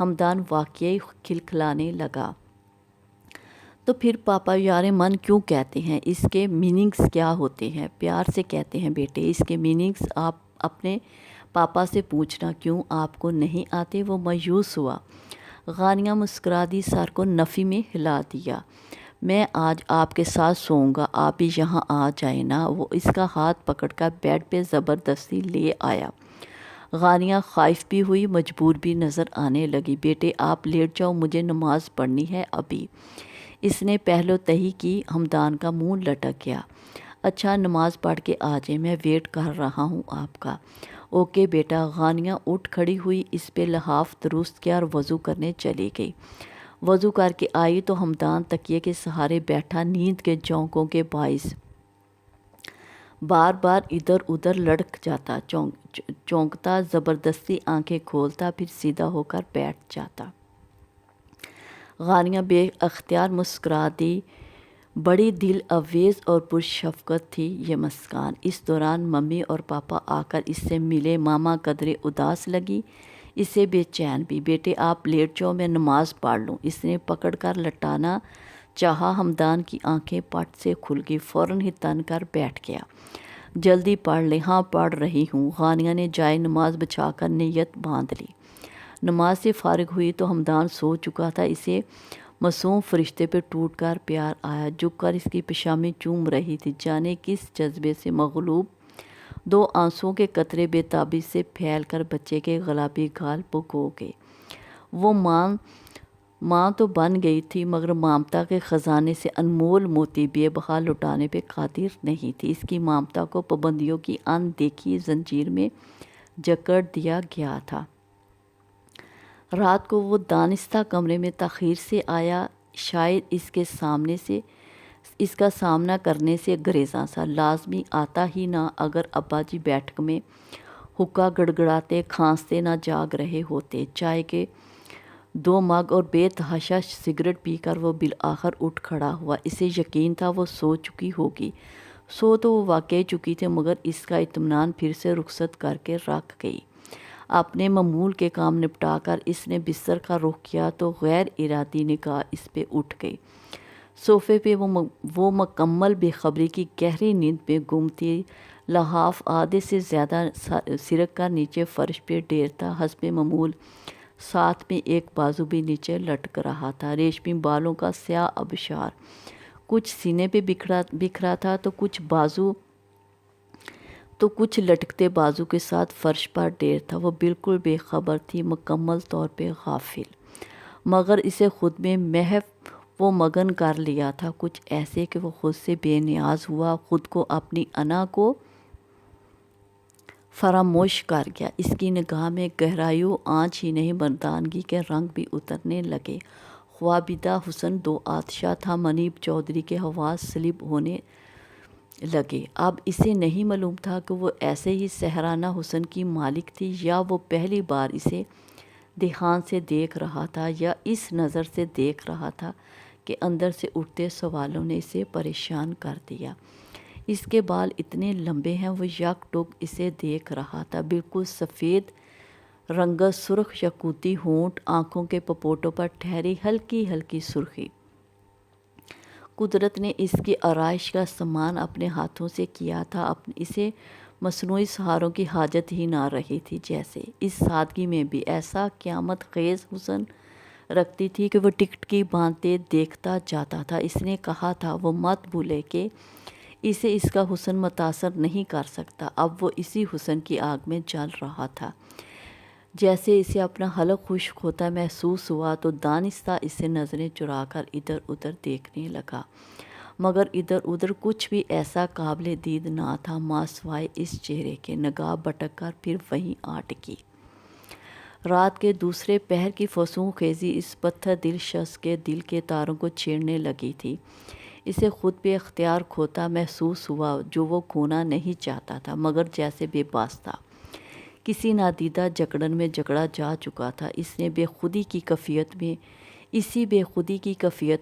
ہمدان واقعی کھلکھلانے لگا۔ تو پھر پاپا یار من کیوں کہتے ہیں؟ اس کے میننگز کیا ہوتے ہیں؟ پیار سے کہتے ہیں بیٹے، اس کے میننگز آپ اپنے پاپا سے پوچھنا، کیوں آپ کو نہیں آتے؟ وہ مایوس ہوا۔ غانیہ مسکرا دی، سر کو نفی میں ہلا دیا۔ میں آج آپ کے ساتھ سوؤں گا، آپ بھی یہاں آ جائیں نا۔ وہ اس کا ہاتھ پکڑ کر بیڈ پہ زبردستی لے آیا۔ غانیہ خائف بھی ہوئی، مجبور بھی نظر آنے لگی۔ بیٹے آپ لیٹ جاؤ، مجھے نماز پڑھنی ہے ابھی، اس نے پہلو تہی کی۔ ہمدان کا منہ لٹک گیا۔ اچھا نماز پڑھ کے آ جائیں، میں ویٹ کر رہا ہوں آپ کا۔ اوکے بیٹا۔ غانیہ اٹھ کھڑی ہوئی، اس پہ لحاف درست کیا اور وضو کرنے چلی گئی۔ وضو کر کے آئی تو ہمدان تکیے کے سہارے بیٹھا، نیند کے جھونکوں کے باعث بار بار ادھر ادھر لڑک جاتا، چونکتا، زبردستی آنکھیں کھولتا، پھر سیدھا ہو کر بیٹھ جاتا۔ غانیہ بے اختیار مسکرا دی۔ بڑی دل آویز اور پرشفقت تھی یہ مسکان۔ اس دوران ممی اور پاپا آ کر اس سے ملے۔ ماما قدرے اداس لگی، اسے بے چین بھی۔ بیٹے آپ لیٹ جاؤ، میں نماز پڑھ لوں، اس نے پکڑ کر لٹانا چاہا۔ ہمدان کی آنکھیں پٹ سے کھل گئی، فوراً ہی تن کر بیٹھ گیا۔ جلدی پڑھ لے۔ ہاں پڑھ رہی ہوں۔ غانیہ نے جائے نماز بچھا کر نیت باندھ لی۔ نماز سے فارغ ہوئی تو ہمدان سو چکا تھا۔ اسے معصوم فرشتے پہ ٹوٹ کر پیار آیا، جھک کر اس کی پیشانی چوم رہی تھی۔ جانے کس جذبے سے مغلوب دو آنسوؤں کے قطرے بے تابی سے پھیل کر بچے کے گلابی گال بھگو گئے۔ وہ ماں تو بن گئی تھی مگر ممتا کے خزانے سے انمول موتی بے بہا لٹانے پہ قادر نہیں تھی۔ اس کی ممتا کو پابندیوں کی ان دیکھی زنجیر میں جکڑ دیا گیا تھا۔ رات کو وہ دانستہ کمرے میں تاخیر سے آیا، شاید اس کا سامنا کرنے سے گریزاں سا لازمی آتا ہی نہ اگر ابا جی بیٹھک میں حقہ گڑگڑاتے کھانستے نہ جاگ رہے ہوتے۔ چائے کے 2 مگ اور بے تحاشا سگریٹ پی کر وہ بالآخر اٹھ کھڑا ہوا۔ اسے یقین تھا وہ سو چکی ہوگی۔ سو تو وہ واقعی چکی تھی مگر اس کا اطمینان پھر سے رخصت کر کے رکھ گئی۔ اپنے معمول کے کام نپٹا کر اس نے بستر کا رخ کیا تو غیر ارادی نگاہ اس پہ اٹھ گئی۔ صوفے پہ وہ مکمل بے خبری کی گہری نیند میں گم تھی۔ لحاف آدھے سے زیادہ سرک کر نیچے فرش پہ ڈیر تھا۔ حسب معمول ساتھ میں ایک بازو بھی نیچے لٹک رہا تھا، ریشمی بالوں کا سیاہ آبشار کچھ سینے پہ بکھرا تھا تو کچھ لٹکتے بازو کے ساتھ فرش پر ڈیر تھا۔ وہ بالکل بے خبر تھی، مکمل طور پہ غافل، مگر اسے خود میں محو وہ مگن کر لیا تھا، کچھ ایسے کہ وہ خود سے بے نیاز ہوا، خود کو اپنی انا کو فراموش کر گیا۔ اس کی نگاہ میں گہرائیوں آنچ ہی نہیں مردانگی کے رنگ بھی اترنے لگے۔ خوابیدہ حسن 2 آتشا تھا۔ منیب چودھری کے حواس سلب ہونے لگے۔ اب اسے نہیں معلوم تھا کہ وہ ایسے ہی سحرانہ حسن کی مالک تھی یا وہ پہلی بار اسے دھیان سے دیکھ رہا تھا یا اس نظر سے دیکھ رہا تھا کہ اندر سے اٹھتے سوالوں نے اسے پریشان کر دیا۔ اس کے بال اتنے لمبے ہیں۔ وہ یک ٹک اسے دیکھ رہا تھا، بالکل سفید رنگت، سرخ یاقوتی ہونٹ، آنکھوں کے پپوٹوں پر ٹھہری ہلکی ہلکی سرخی۔ قدرت نے اس کی آرائش کا سامان اپنے ہاتھوں سے کیا تھا، اسے مصنوعی سہاروں کی حاجت ہی نہ رہی تھی۔ جیسے اس سادگی میں بھی ایسا قیامت خیز حسن رکھتی تھی کہ وہ ٹکٹکی باندھتے دیکھتا جاتا تھا۔ اس نے کہا تھا وہ مت بھولے کہ اسے اس کا حسن متاثر نہیں کر سکتا۔ اب وہ اسی حسن کی آگ میں جل رہا تھا۔ جیسے اسے اپنا حلق خشک ہوتا محسوس ہوا تو دانستہ اسے نظریں چرا کر ادھر ادھر دیکھنے لگا، مگر ادھر ادھر کچھ بھی ایسا قابل دید نہ تھا ماں سوائے اس چہرے کے۔ نگاہ بھٹک کر پھر وہیں آ ٹکی۔ رات کے دوسرے پہر کی فسون خیزی اس پتھر دل شخص کے دل کے تاروں کو چھیڑنے لگی تھی۔ اسے خود پہ اختیار کھوتا محسوس ہوا جو وہ کھونا نہیں چاہتا تھا مگر جیسے بے باس تھا، کسی نادیدہ جکڑن میں جکڑا جا چکا تھا۔ اسی بے خودی کی کیفیت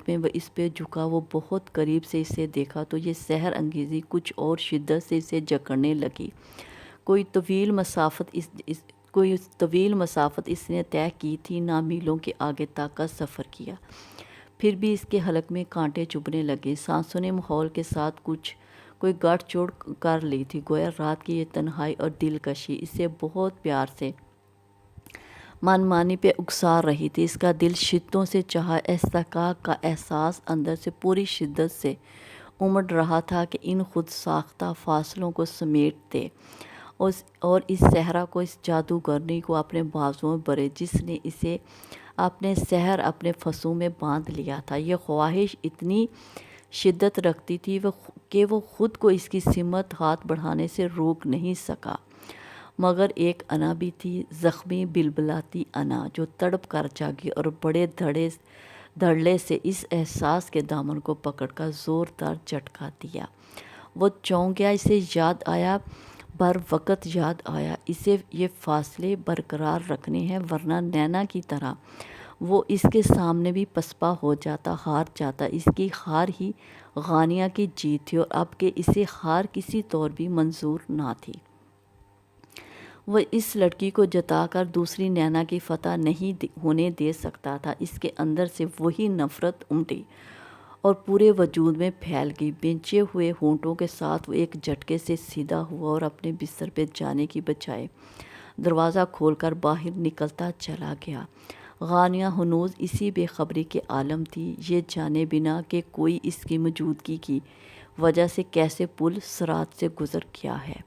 میں وہ اس پہ جھکا۔ وہ بہت قریب سے اسے دیکھا تو یہ سحر انگیزی کچھ اور شدت سے اسے جکڑنے لگی۔ کوئی طویل مسافت اس نے طے کی تھی، نہ میلوں کے آگے تک کا سفر کیا، پھر بھی اس کے حلق میں کانٹے چبھنے لگے۔ سانسوں نے ماحول کے ساتھ کوئی گٹھ جوڑ کر لی تھی، گویا رات کی یہ تنہائی اور دلکشی اسے بہت پیار سے من مانی پہ اکسا رہی تھی۔ اس کا دل شدتوں سے چاہا احتقاق کا احساس اندر سے پوری شدت سے امڑ رہا تھا کہ ان خود ساختہ فاصلوں کو سمیٹ دے اور اس صحرا کو، اس جادوگرنی کو اپنے بازوؤں بھرے جس نے اسے اپنے سحر اپنے فسوں میں باندھ لیا تھا۔ یہ خواہش اتنی شدت رکھتی تھی کہ وہ خود کو اس کی سمت ہاتھ بڑھانے سے روک نہیں سکا، مگر ایک انا بھی تھی، زخمی بلبلاتی انا، جو تڑپ کر جاگی اور بڑے دھڑلے سے اس احساس کے دامن کو پکڑ کر زوردار جھٹکا دیا۔ وہ چونک گیا، اسے یاد آیا، بر وقت یاد آیا، اسے یہ فاصلے برقرار رکھنے ہیں ورنہ نینا کی طرح وہ اس کے سامنے بھی پسپا ہو جاتا، ہار جاتا۔ اس کی ہار ہی غانیہ کی جیت تھی اور اب کہ اسے ہار کسی طور بھی منظور نہ تھی۔ وہ اس لڑکی کو جتا کر دوسری نینا کی فتح نہیں ہونے دے سکتا تھا۔ اس کے اندر سے وہی نفرت امٹی اور پورے وجود میں پھیل گئی۔ بھینچے ہوئے ہونٹوں کے ساتھ وہ ایک جھٹکے سے سیدھا ہوا اور اپنے بستر پہ جانے کی بجائے دروازہ کھول کر باہر نکلتا چلا گیا۔ غانیہ ہنوز اسی بے خبری کے عالم تھی، یہ جانے بنا کہ کوئی اس کی موجودگی کی وجہ سے کیسے پل صراط سے گزر گیا ہے۔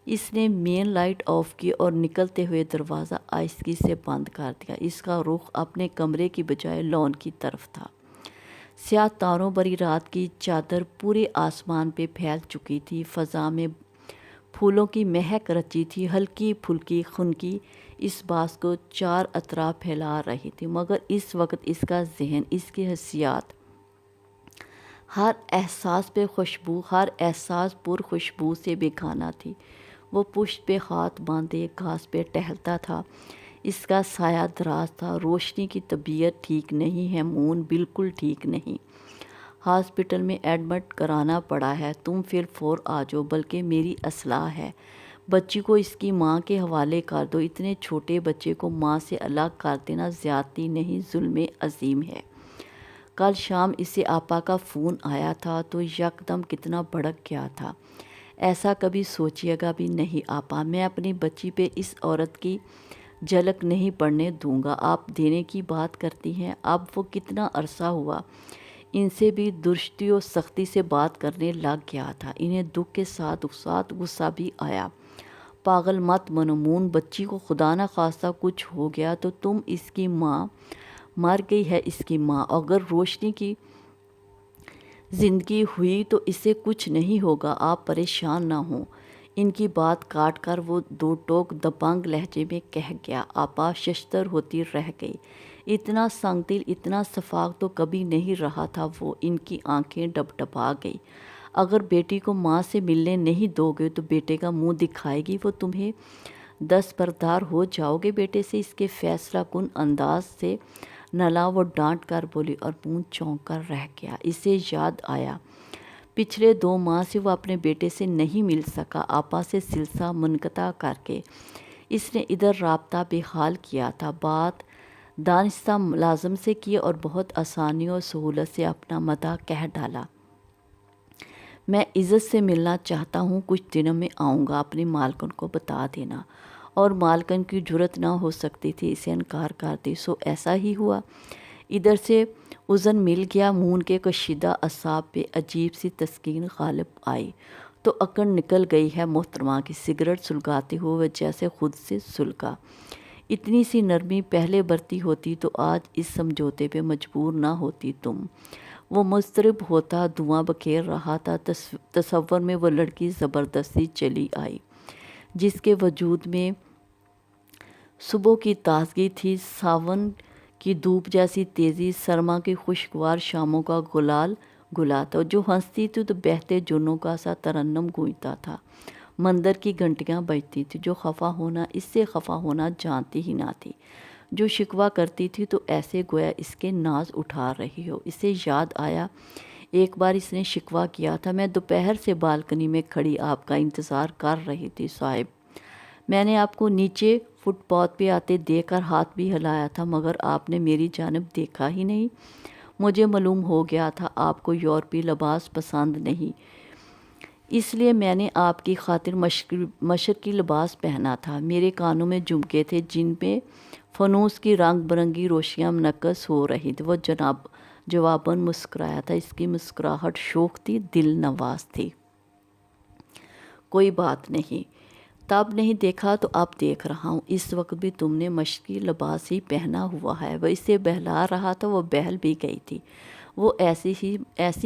اس نے مین لائٹ آف کی اور نکلتے ہوئے دروازہ آہستگی سے بند کر دیا۔ اس کا رخ اپنے کمرے کی بجائے لان کی طرف تھا۔ سیاہ تاروں بھری رات کی چادر پورے آسمان پہ پھیل چکی تھی، فضا میں پھولوں کی مہک رچی تھی، ہلکی پھلکی خنکی اس بات کو چار اطراف پھیلا رہی تھی، مگر اس وقت اس کا ذہن، اس کی حسیات، ہر احساس پر خوشبو سے بےگانہ تھی۔ وہ پشت پہ ہاتھ باندھے گھاس پہ ٹہلتا تھا، اس کا سایہ دراز تھا۔ روشنی کی طبیعت ٹھیک نہیں ہے مون، بالکل ٹھیک نہیں۔ ہاسپٹل میں ایڈمٹ کرانا پڑا ہے، تم پھر فور آ جاؤ، بلکہ میری اصلاح ہے، بچی کو اس کی ماں کے حوالے کر دو۔ اتنے چھوٹے بچے کو ماں سے الگ کر دینا زیادتی نہیں، ظلم عظیم ہے۔ کل شام اسے آپا کا فون آیا تھا تو یکدم کتنا بھڑک گیا تھا۔ ایسا کبھی سوچیے گا بھی نہیں آپا، میں اپنی بچی پہ اس عورت کی جھلک نہیں پڑنے دوں گا۔ آپ دینے کی بات کرتی ہیں، اب وہ کتنا عرصہ ہوا ان سے بھی درستی و سختی سے بات کرنے لگ گیا تھا۔ انہیں دکھ کے ساتھ غصہ بھی آیا۔ پاگل مت بنو مون، بچی کو خدا نہ خواستہ کچھ ہو گیا تو تم اس کی ماں، مر گئی ہے اس کی ماں، اگر روشنی کی زندگی ہوئی تو اسے کچھ نہیں ہوگا، آپ پریشان نہ ہوں۔ ان کی بات کاٹ کر وہ دو ٹوک دبنگ لہجے میں کہہ گیا۔ آپا ششدر ہوتی رہ گئی۔ اتنا سنگ دل، اتنا شفاق تو کبھی نہیں رہا تھا وہ۔ ان کی آنکھیں ڈبڈبا گئی۔ اگر بیٹی کو ماں سے ملنے نہیں دو گے تو بیٹے کا منہ دکھائے گی وہ تمہیں؟ دستبردار ہو جاؤ گے بیٹے سے؟ اس کے فیصلہ کن انداز سے نلا وہ ڈانٹ کر بولی اور مون چونک کر رہ گیا۔ اسے یاد آیا پچھلے 2 ماہ سے وہ اپنے بیٹے سے نہیں مل سکا، آپا سے سلسلہ منقطع کر کے اس نے ادھر رابطہ بحال کیا تھا، بات دانستہ ملازم سے کی اور بہت آسانی اور سہولت سے اپنا مداح کہہ ڈالا۔ میں عزت سے ملنا چاہتا ہوں، کچھ دنوں میں آؤں گا، اپنی مالکن کو بتا دینا۔ اور مالکن کی جرأت نہ ہو سکتی تھی اسے انکار کر دی، سو ایسا ہی ہوا۔ ادھر سے اذن مل گیا۔ مون کے کشیدہ اعصاب پہ عجیب سی تسکین غالب آئی۔ تو اکڑ نکل گئی ہے محترمہ کی، سگریٹ سلگاتے ہوئے جیسے خود سے سلگا۔ اتنی سی نرمی پہلے برتی ہوتی تو آج اس سمجھوتے پہ مجبور نہ ہوتی تم۔ وہ مضطرب ہوتا دھواں بکھیر رہا تھا۔ تصور میں وہ لڑکی زبردستی چلی آئی جس کے وجود میں صبح کی تازگی تھی، ساون کی دھوپ جیسی تیزی، سرما کی خوشگوار شاموں کا گلا تھا، جو ہنستی تھی تو بہتے جنوں کا سا ترنم گونجتا تھا۔ مندر کی گھنٹیاں بجتی تھی، جو خفا ہونا، اس سے خفا ہونا جانتی ہی نہ تھی، جو شکوہ کرتی تھی تو ایسے گویا اس کے ناز اٹھا رہی ہو۔ اسے یاد آیا ایک بار اس نے شکوہ کیا تھا، میں دوپہر سے بالکنی میں کھڑی آپ کا انتظار کر رہی تھی صاحب، میں نے آپ کو نیچے فٹ پاتھ پہ آتے دیکھ کر ہاتھ بھی ہلایا تھا، مگر آپ نے میری جانب دیکھا ہی نہیں۔ مجھے معلوم ہو گیا تھا آپ کو یورپی لباس پسند نہیں، اس لیے میں نے آپ کی خاطر مشرقی لباس پہنا تھا۔ میرے کانوں میں جھمکے تھے جن میں فانوس کی رنگ برنگی روشنیاں منعکس ہو رہی تھی۔ وہ جواباً مسکرایا تھا، اس کی مسکراہٹ شوخ تھی، دل نواز تھی۔ کوئی بات نہیں، تب نہیں دیکھا تو اب دیکھ رہا ہوں، اس وقت بھی تم نے مشرقی لباس ہی پہنا ہوا ہے۔ وہ اسے بہلا رہا تھا، وہ بہل بھی گئی تھی۔ وہ ایسی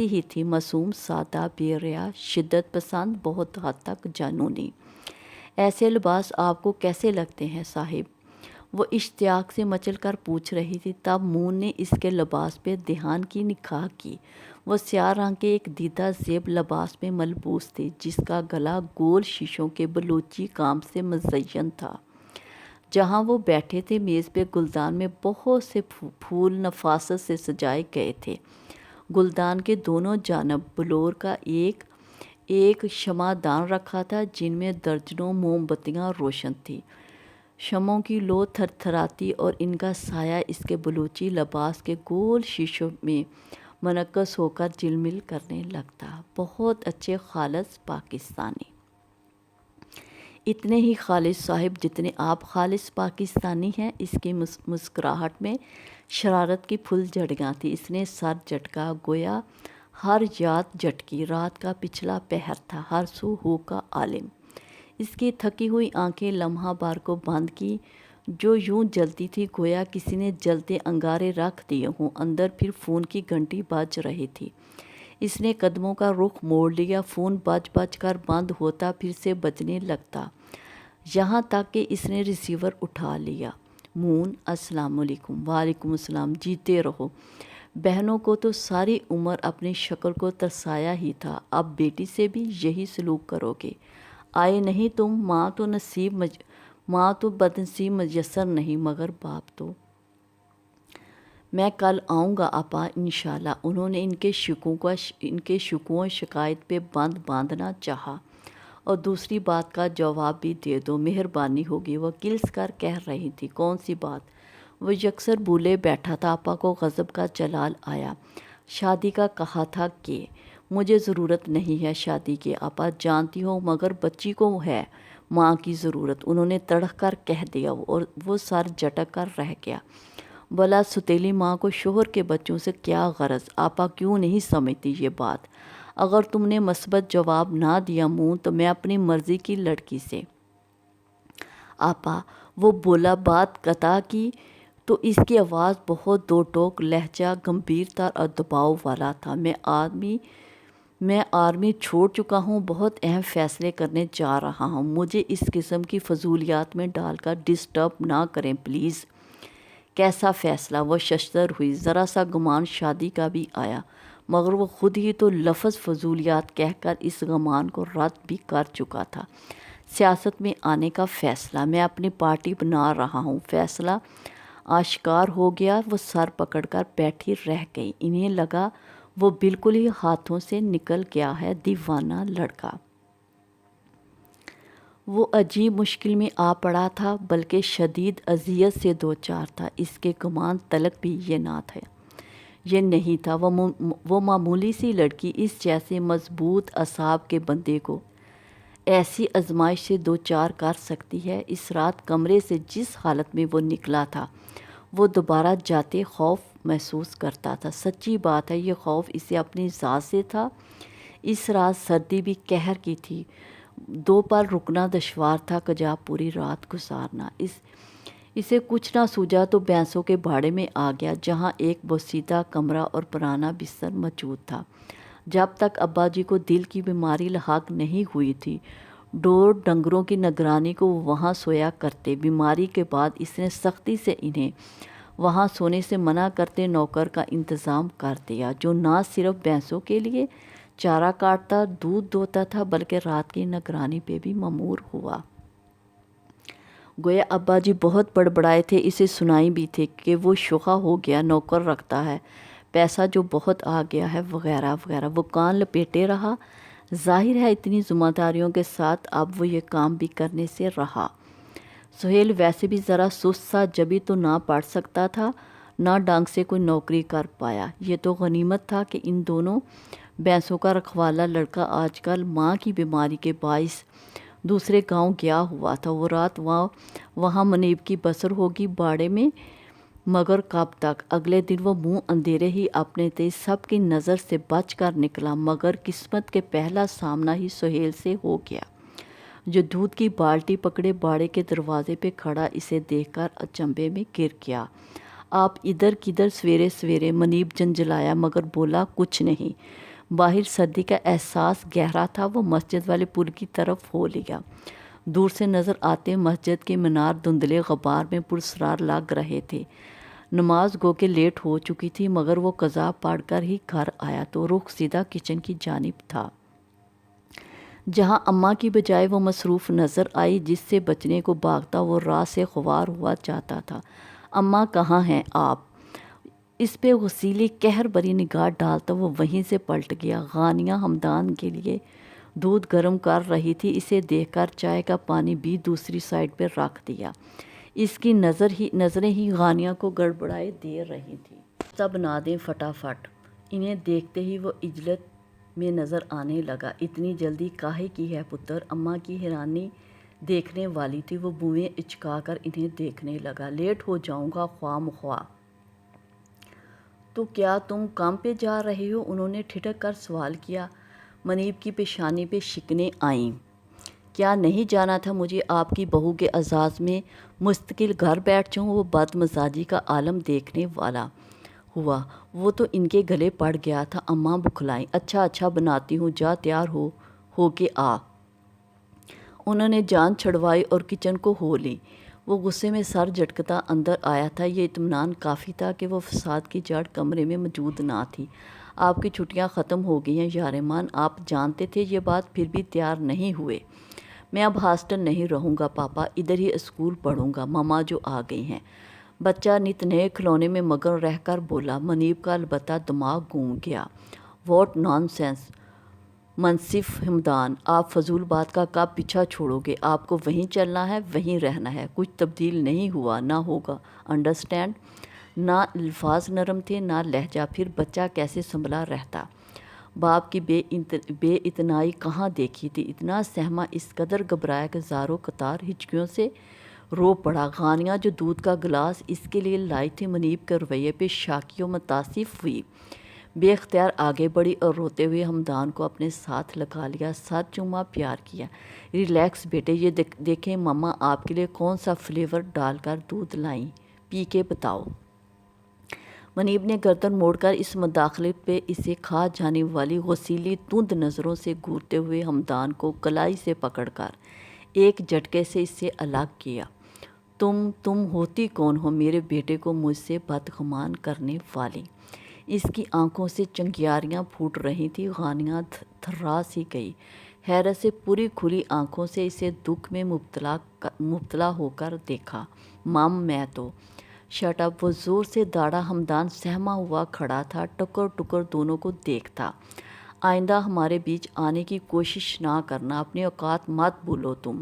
ہی تھی، معصوم، سادہ، بے ریا، شدت پسند، بہت حد تک جنونی۔ ایسے لباس آپ کو کیسے لگتے ہیں صاحب؟ وہ اشتیاق سے مچل کر پوچھ رہی تھی۔ تب مون نے اس کے لباس پہ دھیان کی نگاہ کی۔ وہ سیاہ رنگ کے ایک دیدہ زیب لباس میں ملبوس تھی، جس کا گلا گول شیشوں کے بلوچی کام سے مزین تھا۔ جہاں وہ بیٹھے تھے میز پہ گلدان میں بہت سے پھول نفاست سے سجائے گئے تھے۔ گلدان کے دونوں جانب بلور کا ایک شمع دان رکھا تھا جن میں درجنوں موم بتیاں روشن تھیں۔ شمعوں کی لو تھر تھراتی اور ان کا سایہ اس کے بلوچی لباس کے گول شیشوں میں منعکس ہو کر جلمل کرنے لگتا۔ بہت اچھے، خالص پاکستانی، اتنے ہی خالص صاحب جتنے آپ خالص پاکستانی ہیں۔ اس کی مسکراہٹ میں شرارت کی پھل جھڑیاں تھیں۔ اس نے سر جھٹکا، گویا ہر یاد جھٹکی۔ رات کا پچھلا پہر تھا، ہر سو ہو کا عالم اس کی تھکی ہوئی آنکھیں لمحہ بار کو بند کی، جو یوں جلتی تھی گویا کسی نے جلتے انگارے رکھ دیے ہوں۔ اندر پھر فون کی گھنٹی بج رہی تھی۔ اس نے قدموں کا رخ موڑ لیا، فون بج بج کر بند ہوتا پھر سے بجنے لگتا، یہاں تک کہ اس نے ریسیور اٹھا لیا۔ مون، السلام علیکم۔ وعلیکم السلام، جیتے رہو۔ بہنوں کو تو ساری عمر اپنی شکل کو ترسایا ہی تھا، اب بیٹی سے بھی یہی سلوک کرو گے؟ آئے نہیں تم؟ ماں تو بدنصیب میسر نہیں، مگر باپ تو۔ میں کل آؤں گا آپا انشاءاللہ۔ انہوں نے ان کے شکووں شکایت پہ بند باندھنا چاہا۔ اور دوسری بات کا جواب بھی دے دو، مہربانی ہوگی، وہ کلس کر کہہ رہی تھی۔ کون سی بات؟ وہ یکسر بھولے بیٹھا تھا۔ آپا کو غضب کا جلال آیا۔ شادی کا کہا تھا کہ مجھے ضرورت نہیں ہے شادی کی آپا، جانتی ہو، مگر بچی کو ہے ماں کی ضرورت، انہوں نے تڑک کر کہہ دیا، اور وہ سر جھٹک کر رہ گیا۔ بلا ستیلی ماں کو شوہر کے بچوں سے کیا غرض؟ آپا کیوں نہیں سمجھتی یہ بات؟ اگر تم نے مثبت جواب نہ دیا مون، تو میں اپنی مرضی کی لڑکی سے۔ آپا، وہ بولا، بات قطع کی تو اس کی آواز بہت دو ٹوک، لہجہ گمبھیر تر اور دباؤ والا تھا۔ میں آرمی چھوڑ چکا ہوں، بہت اہم فیصلے کرنے جا رہا ہوں، مجھے اس قسم کی فضولیات میں ڈال کر ڈسٹرب نہ کریں پلیز۔ کیسا فیصلہ؟ وہ ششدر ہوئی۔ ذرا سا گمان شادی کا بھی آیا، مگر وہ خود ہی تو لفظ فضولیات کہہ کر اس گمان کو رد بھی کر چکا تھا۔ سیاست میں آنے کا فیصلہ، میں اپنی پارٹی بنا رہا ہوں، فیصلہ آشکار ہو گیا۔ وہ سر پکڑ کر بیٹھی رہ گئی، انہیں لگا وہ بالکل ہی ہاتھوں سے نکل گیا ہے، دیوانہ لڑکا۔ وہ عجیب مشکل میں آ پڑا تھا، بلکہ شدید اذیت سے دوچار تھا۔ اس کے گمان تلک بھی یہ نہیں تھا، وہ معمولی سی لڑکی اس جیسے مضبوط اعصاب کے بندے کو ایسی آزمائش سے دوچار کر سکتی ہے۔ اس رات کمرے سے جس حالت میں وہ نکلا تھا، وہ دوبارہ جاتے خوف محسوس کرتا تھا۔ سچی بات ہے، یہ خوف اسے اپنی ذات سے تھا۔ اس رات سردی بھی قہر کی تھی، دو پل رکنا دشوار تھا، کجا پوری رات گزارنا۔ اسے کچھ نہ سوجا تو بھینسوں کے باڑے میں آ گیا، جہاں ایک بوسیدہ کمرہ اور پرانا بستر موجود تھا۔ جب تک ابا جی کو دل کی بیماری لاحق نہیں ہوئی تھی، ڈور ڈنگروں کی نگرانی کو وہ وہاں سویا کرتے۔ بیماری کے بعد اس نے سختی سے انہیں وہاں سونے سے منع کرتے نوکر کا انتظام کر دیا، جو نہ صرف بھینسوں کے لیے چارہ کاٹتا، دودھ دھوتا تھا، بلکہ رات کی نگرانی پہ بھی مامور ہوا۔ گویا ابا جی بہت بڑبڑائے تھے، اسے سنائی بھی تھے کہ وہ شوخا ہو گیا، نوکر رکھتا ہے، پیسہ جو بہت آ گیا ہے، وغیرہ وغیرہ۔ وہ کان لپیٹے رہا۔ ظاہر ہے اتنی ذمہ داریوں کے ساتھ اب وہ یہ کام بھی کرنے سے رہا۔ سہیل ویسے بھی ذرا سست سا، جبھی تو نہ پڑھ سکتا تھا، نہ ڈنگ سے کوئی نوکری کر پایا۔ یہ تو غنیمت تھا کہ ان دونوں بھینسوں کا رکھوالا لڑکا آج کل ماں کی بیماری کے باعث دوسرے گاؤں گیا ہوا تھا۔ وہ رات وہاں منیب کی بسر ہوگی باڑے میں، مگر کب تک؟ اگلے دن وہ منہ اندھیرے ہی اپنے تیز سب کی نظر سے بچ کر نکلا، مگر قسمت کے پہلا سامنا ہی سہیل سے ہو گیا، جو دودھ کی بالٹی پکڑے باڑے کے دروازے پہ کھڑا اسے دیکھ کر اچنبھے میں گر گیا۔ آپ ادھر کدھر سویرے سویرے؟ منیب جنجلایا، مگر بولا کچھ نہیں۔ باہر سردی کا احساس گہرا تھا۔ وہ مسجد والے پل کی طرف ہو لیا۔ دور سے نظر آتے مسجد کے مینار دھندلے غبار میں پراسرار لگ رہے تھے۔ نماز گو کہ لیٹ ہو چکی تھی، مگر وہ قضا پڑھ کر ہی گھر آیا تو رخ سیدھا کچن کی جانب تھا، جہاں اماں کی بجائے وہ مصروف نظر آئی، جس سے بچنے کو بھاگتا وہ راہ سے خوار ہوا جاتا تھا۔ اماں کہاں ہیں آپ؟ اس پہ غصیلی قہر بری نگاہ ڈالتا وہ وہیں سے پلٹ گیا۔ غانیہ ہمدان کے لیے دودھ گرم کر رہی تھی، اسے دیکھ کر چائے کا پانی بھی دوسری سائڈ پہ رکھ دیا۔ اس کی نظریں ہی غانیہ کو گڑبڑائے دے رہی تھیں۔ ناشتہ بنا دیں فٹافٹ۔ انہیں دیکھتے ہی وہ عجلت میں نظر آنے لگا۔ اتنی جلدی کاہے کی ہے پتر؟ اماں کی حیرانی دیکھنے والی تھی۔ وہ بوئیں اچکا کر انہیں دیکھنے لگا۔ لیٹ ہو جاؤں گا خواہ مخواہ۔ تو کیا تم کام پہ جا رہے ہو؟ انہوں نے ٹھٹک کر سوال کیا۔ منیب کی پیشانی پہ شکنیں آئیں۔ کیا نہیں جانا تھا مجھے آپ کی بہو کے اعزاز میں مستقل گھر بیٹھ جاؤں؟ وہ بد مزاجی کا عالم دیکھنے والا ہوا۔ وہ تو ان کے گلے پڑ گیا تھا۔ اماں بکھلائیں، اچھا اچھا بناتی ہوں، جا تیار ہو کے آ۔ انہوں نے جان چھڑوائی اور کچن کو ہو لی۔ وہ غصے میں سر جھٹکتا اندر آیا تھا۔ یہ اطمینان کافی تھا کہ وہ فساد کی جڑ کمرے میں موجود نہ تھی۔ آپ کی چھٹیاں ختم ہو گئی ہیں یارمان، آپ جانتے تھے یہ بات پھر بھی تیار نہیں ہوئے۔ میں اب ہاسٹل نہیں رہوں گا پاپا، ادھر ہی اسکول پڑھوں گا، ماما جو آ گئی ہیں۔ بچہ نت نئے کھلونے میں مگن رہ کر بولا۔ منیب کا البتہ دماغ گھوم گیا۔ واٹ نان سینس منصف حمدان، آپ فضول بات کا کب پیچھا چھوڑو گے؟ آپ کو وہیں چلنا ہے، وہیں رہنا ہے، کچھ تبدیل نہیں ہوا، نہ ہوگا، انڈرسٹینڈ؟ نہ الفاظ نرم تھے نہ لہجہ، پھر بچہ کیسے سنبھلا رہتا؟ باپ کی بے اتنائی کہاں دیکھی تھی؟ اتنا سہما، اس قدر گھبرایا کہ زاروں قطار ہچکیوں سے رو پڑا۔ غانیہ جو دودھ کا گلاس اس کے لیے لائی تھی، منیب کے رویے پہ شاکیوں متاثر ہوئی، بے اختیار آگے بڑھی اور روتے ہوئے حمدان کو اپنے ساتھ لگا لیا، سر چوما، پیار کیا۔ ریلیکس بیٹے، یہ دیکھیں ماما آپ کے لیے کون سا فلیور ڈال کر دودھ لائیں، پی کے بتاؤ۔ منیب نے گردن موڑ کر اس مداخلت پہ اسے کھا جانے والی غسیلی تند نظروں سے گھورتے ہوئے حمدان کو کلائی سے پکڑ کر ایک جھٹکے سے اس سے الگ کیا۔ تم ہوتی کون ہو میرے بیٹے کو مجھ سے بدگمان کرنے والی؟ اس کی آنکھوں سے چنگیاریاں پھوٹ رہی تھی۔ غانیہ تھرا سی گئی، حیرت سے پوری کھلی آنکھوں سے اسے دکھ میں مبتلا ہو کر دیکھا۔ مام میں تو شٹ اپ، وہ زور سے داڑا۔ حمدان سہما ہوا کھڑا تھا، ٹکر ٹکر دونوں کو دیکھتا۔ آئندہ ہمارے بیچ آنے کی کوشش نہ کرنا، اپنی اوقات مت بھولو تم،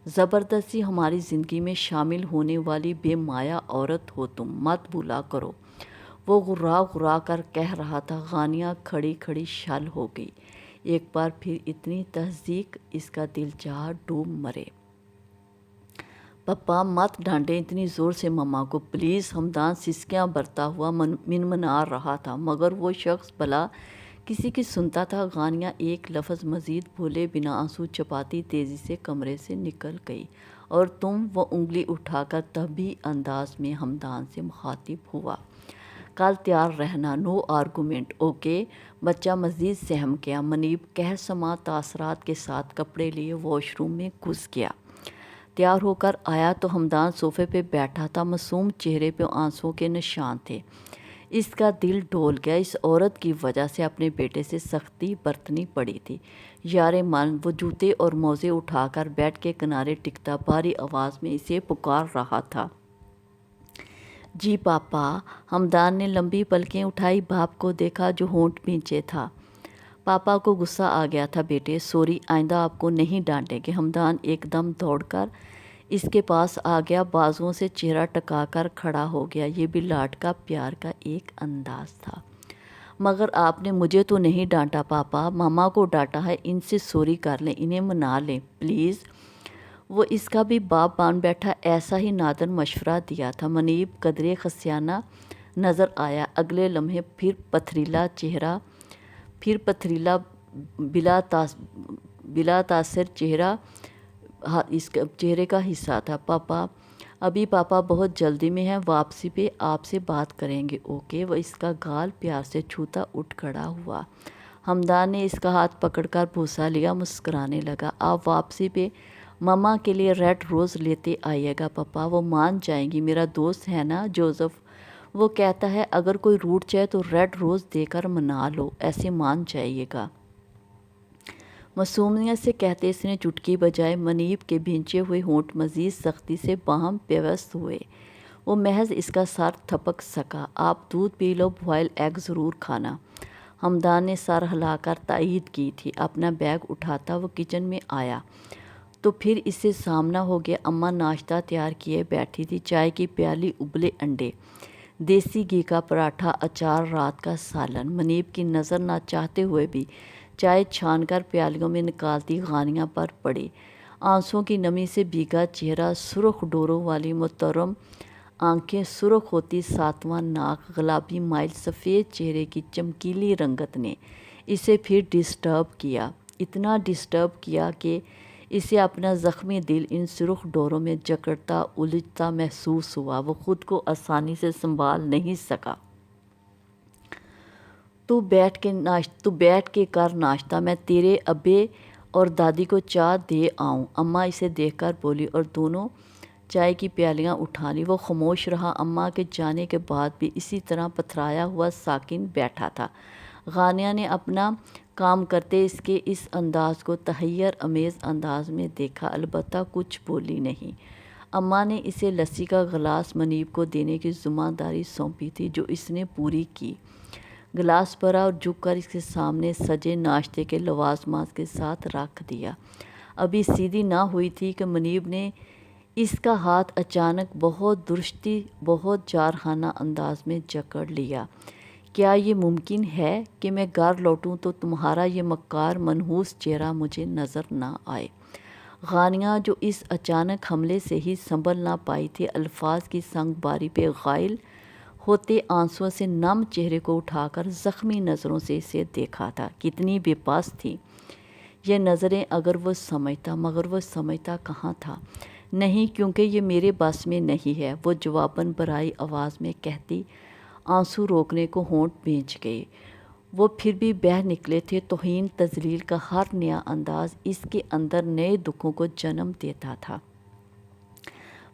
زبردستی ہماری زندگی میں شامل ہونے والی بے مایا عورت ہو تم، مت بھولا کرو، وہ غرا غرا کر کہہ رہا تھا۔ غانیہ کھڑی کھڑی شل ہو گئی۔ ایک بار پھر اتنی تہذیق، اس کا دل چاہا ڈوب مرے۔ پپا مت ڈانٹیں اتنی زور سے ماما کو پلیز، حمدان سسکیاں برتا ہوا منمنا رہا تھا، مگر وہ شخص بھلا کسی کی سنتا تھا؟ غانیہ ایک لفظ مزید بولے بنا آنسو چھپاتی تیزی سے کمرے سے نکل گئی۔ اور تم، وہ انگلی اٹھا کر طبعی انداز میں حمدان سے مخاطب ہوا، کل تیار رہنا، نو آرگومنٹ، اوکے؟ بچہ مزید سہم گیا۔ منیب کہرسما تاثرات کے ساتھ کپڑے لیے واش روم میں گھس گیا۔ تیار ہو کر آیا تو حمدان صوفے پہ بیٹھا تھا، معصوم چہرے پہ آنسوؤں کے نشان تھے۔ اس کا دل ڈول گیا، اس عورت کی وجہ سے اپنے بیٹے سے سختی برتنی پڑی تھی۔ یار من، وہ جوتے اور موزے اٹھا کر بیڈ کے کنارے ٹکتا بھاری آواز میں اسے پکار رہا تھا۔ جی پاپا۔ حمدان نے لمبی پلکیں اٹھائی، باپ کو دیکھا جو ہونٹ بھینچے تھا۔ پاپا کو غصہ آ گیا تھا بیٹے، سوری، آئندہ آپ کو نہیں ڈانٹیں گے۔ حمدان ایک دم دوڑ کر اس کے پاس آ گیا، بازوؤں سے چہرہ ٹکا کر کھڑا ہو گیا۔ یہ بھی لاڈ کا پیار کا ایک انداز تھا۔ مگر آپ نے مجھے تو نہیں ڈانٹا پاپا، ماما کو ڈانٹا ہے، ان سے سوری کر لیں، انہیں منا لیں پلیز۔ وہ اس کا بھی باپ بان بیٹھا، ایسا ہی نادر مشورہ دیا تھا۔ منیب قدرے خسیانہ نظر آیا۔ اگلے لمحے پھر پتھریلا بلا تاثر چہرہ اس چہرے کا حصہ تھا۔ پاپا ابھی پاپا بہت جلدی میں ہے، واپسی پہ آپ سے بات کریں گے، اوکے؟ وہ اس کا گال پیار سے چھوتا اٹھ کھڑا ہوا۔ حمدان نے اس کا ہاتھ پکڑ کر بوسہ لیا، مسکرانے لگا۔ آپ واپسی پہ ماما کے لیے ریڈ روز لیتے آئیے گا پاپا، وہ مان جائیں گی، میرا دوست ہے نا جوزف، وہ کہتا ہے اگر کوئی روٹ جائے تو ریڈ روز دے کر منا لو، ایسے مان جائیے گا۔ معصومیت سے کہتے اس نے چٹکی بجائے۔ منیب کے بھینچے ہوئے ہونٹ مزید سختی سے باہم پیوست ہوئے۔ وہ محض اس کا سر تھپک سکا۔ آپ دودھ پی لو، بوائل ایگ ضرور کھانا۔ حمدان نے سر ہلا کر تائید کی تھی۔ اپنا بیگ اٹھاتا وہ کچن میں آیا تو پھر اس سے سامنا ہو گیا۔ اماں ناشتہ تیار کیے بیٹھی تھی، چائے کی پیالی، ابلے انڈے، دیسی گھی کا پراٹھا، اچار، رات کا سالن۔ منیب کی نظر نہ چاہتے ہوئے بھی چائے چھان کر پیالیوں میں نکالتی غانیہ پر پڑی۔ آنسوؤں کی نمی سے بھیگا چہرہ، سرخ ڈوروں والی محترم آنکھیں، سرخ ہوتی ساتواں ناک، گلابی مائل سفید چہرے کی چمکیلی رنگت نے اسے پھر ڈسٹرب کیا، اتنا ڈسٹرب کیا کہ اسے اپنا زخمی دل ان سرخ ڈوروں میں جکڑتا الجھتا محسوس ہوا۔ وہ خود کو آسانی سے سنبھال نہیں سکا۔ تو بیٹھ کے کر ناشتہ، میں تیرے ابے اور دادی کو چائے دے آؤں۔ اماں اسے دیکھ کر بولی اور دونوں چائے کی پیالیاں اٹھا لی۔ وہ خاموش رہا۔ اماں کے جانے کے بعد بھی اسی طرح پتھرایا ہوا ساکن بیٹھا تھا۔ غانیہ نے اپنا کام کرتے اس کے اس انداز کو تحیر آمیز انداز میں دیکھا، البتہ کچھ بولی نہیں۔ اماں نے اسے لسی کا گلاس منیب کو دینے کی ذمہ داری سونپی تھی، جو اس نے پوری کی۔ گلاس بھرا اور جھک کر اس کے سامنے سجے ناشتے کے لوازمات کے ساتھ رکھ دیا۔ ابھی سیدھی نہ ہوئی تھی کہ منیب نے اس کا ہاتھ اچانک بہت درستی بہت جارحانہ انداز میں جکڑ لیا۔ کیا یہ ممکن ہے کہ میں گھر لوٹوں تو تمہارا یہ مکار منحوس چہرہ مجھے نظر نہ آئے؟ غانیہ جو اس اچانک حملے سے ہی سنبھل نہ پائی تھی، الفاظ کی سنگ باری پہ غائل ہوتے آنسوؤں سے نم چہرے کو اٹھا کر زخمی نظروں سے اسے دیکھا تھا۔ کتنی بے پاس تھی یہ نظریں، اگر وہ سمجھتا، مگر وہ سمجھتا کہاں تھا؟ نہیں، کیونکہ یہ میرے بس میں نہیں ہے، وہ جواباً برائی آواز میں کہتی آنسو روکنے کو ہونٹ بھینچ گئے۔ وہ پھر بھی بہہ نکلے تھے۔ توہین تذلیل کا ہر نیا انداز اس کے اندر نئے دکھوں کو جنم دیتا تھا۔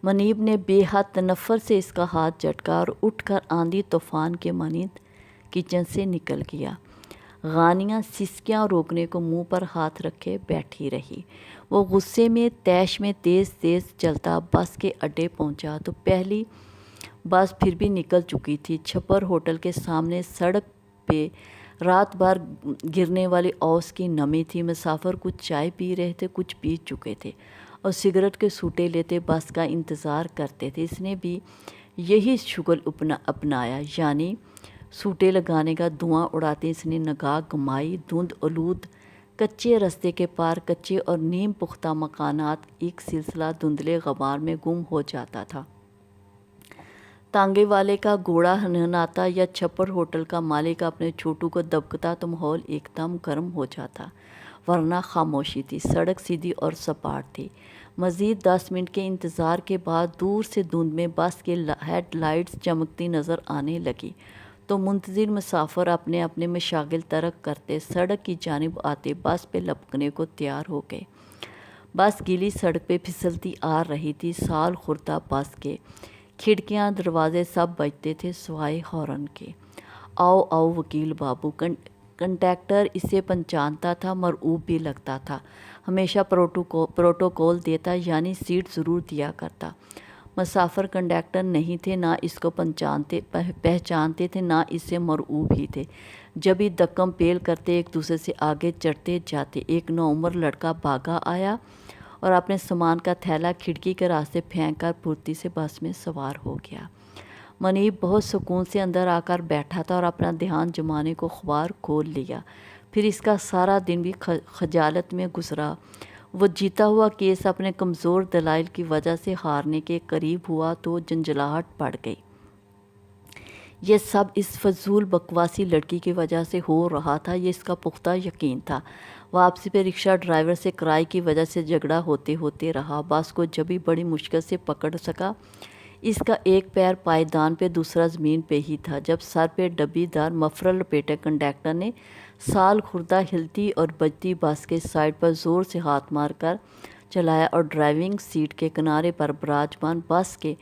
منیب نے بے حد تنفر سے اس کا ہاتھ جھٹکا اور اٹھ کر آندھی طوفان کے مانند کچن سے نکل گیا۔ غانیہ سسکیاں روکنے کو منہ پر ہاتھ رکھے بیٹھی رہی۔ وہ غصے میں طیش میں تیز تیز چلتا بس کے اڈے پہنچا تو پہلی بس پھر بھی نکل چکی تھی۔ چھپر ہوٹل کے سامنے سڑک پہ رات بھر گرنے والی اوس کی نمی تھی۔ مسافر کچھ چائے پی رہے تھے، کچھ پی چکے تھے اور سگریٹ کے سوٹے لیتے بس کا انتظار کرتے تھے۔ اس نے بھی یہی شغل اپنایا، یعنی سوٹے لگانے کا۔ دھواں اڑاتے اس نے نگاہ گمائی۔ دھند آلود کچے رستے کے پار کچے اور نیم پختہ مکانات ایک سلسلہ دھندلے غبار میں گم ہو جاتا تھا۔ تانگے والے کا گھوڑا ہنہناتا یا چھپر ہوٹل کا مالک اپنے چھوٹو کو دبکتا تو ماحول ایک دم گرم ہو جاتا، ورنہ خاموشی تھی۔ سڑک سیدھی اور سپاٹ تھی۔ مزید 10 منٹ کے انتظار کے بعد دور سے دھند میں بس کے ہیڈ لائٹس چمکتی نظر آنے لگی تو منتظر مسافر اپنے اپنے مشاغل ترک کرتے سڑک کی جانب آتے بس پہ لپکنے کو تیار ہو گئے۔ بس گیلی سڑک پہ پھسلتی آ رہی تھی۔ سال خوردہ بس کے کھڑکیاں دروازے سب بجتے تھے سوائے ہارن کے۔ آؤ آؤ وکیل بابو، کنڈکٹر اسے پہچانتا تھا، مرعوب بھی لگتا تھا۔ ہمیشہ پروٹوکول دیتا، یعنی سیٹ ضرور دیا کرتا۔ مسافر کنڈکٹر نہیں تھے، نہ اس کو پہچانتے تھے، نہ اس سے مرعوب ہی تھے۔ جب ہی دکم پیل کرتے ایک دوسرے سے آگے چڑھتے جاتے، ایک نوعمر لڑکا بھاگا آیا اور اپنے سامان کا تھیلا کھڑکی کے راستے پھینک کر پھرتی سے بس میں سوار ہو گیا۔ منیب بہت سکون سے اندر آ کر بیٹھا تھا اور اپنا دھیان جمانے کو اخبار کھول لیا۔ پھر اس کا سارا دن بھی خجالت میں گزرا۔ وہ جیتا ہوا کیس اپنے کمزور دلائل کی وجہ سے ہارنے کے قریب ہوا تو جھنجھلاہٹ بڑھ گئی۔ یہ سب اس فضول بکواسی لڑکی کی وجہ سے ہو رہا تھا، یہ اس کا پختہ یقین تھا۔ واپسی پہ رکشہ ڈرائیور سے کرائے کی وجہ سے جھگڑا ہوتے رہا۔ بس کو جبھی بڑی مشکل سے پکڑ سکا۔ اس کا ایک پیر پائیدان پہ، دوسرا زمین پہ ہی تھا، جب سر پہ ڈبی دار مفرل لپیٹے کنڈکٹر نے سال خوردہ ہلتی اور بجتی بس کے سائڈ پر زور سے ہاتھ مار کر چلایا اور ڈرائیونگ سیٹ کے کنارے پر براجمان بس کے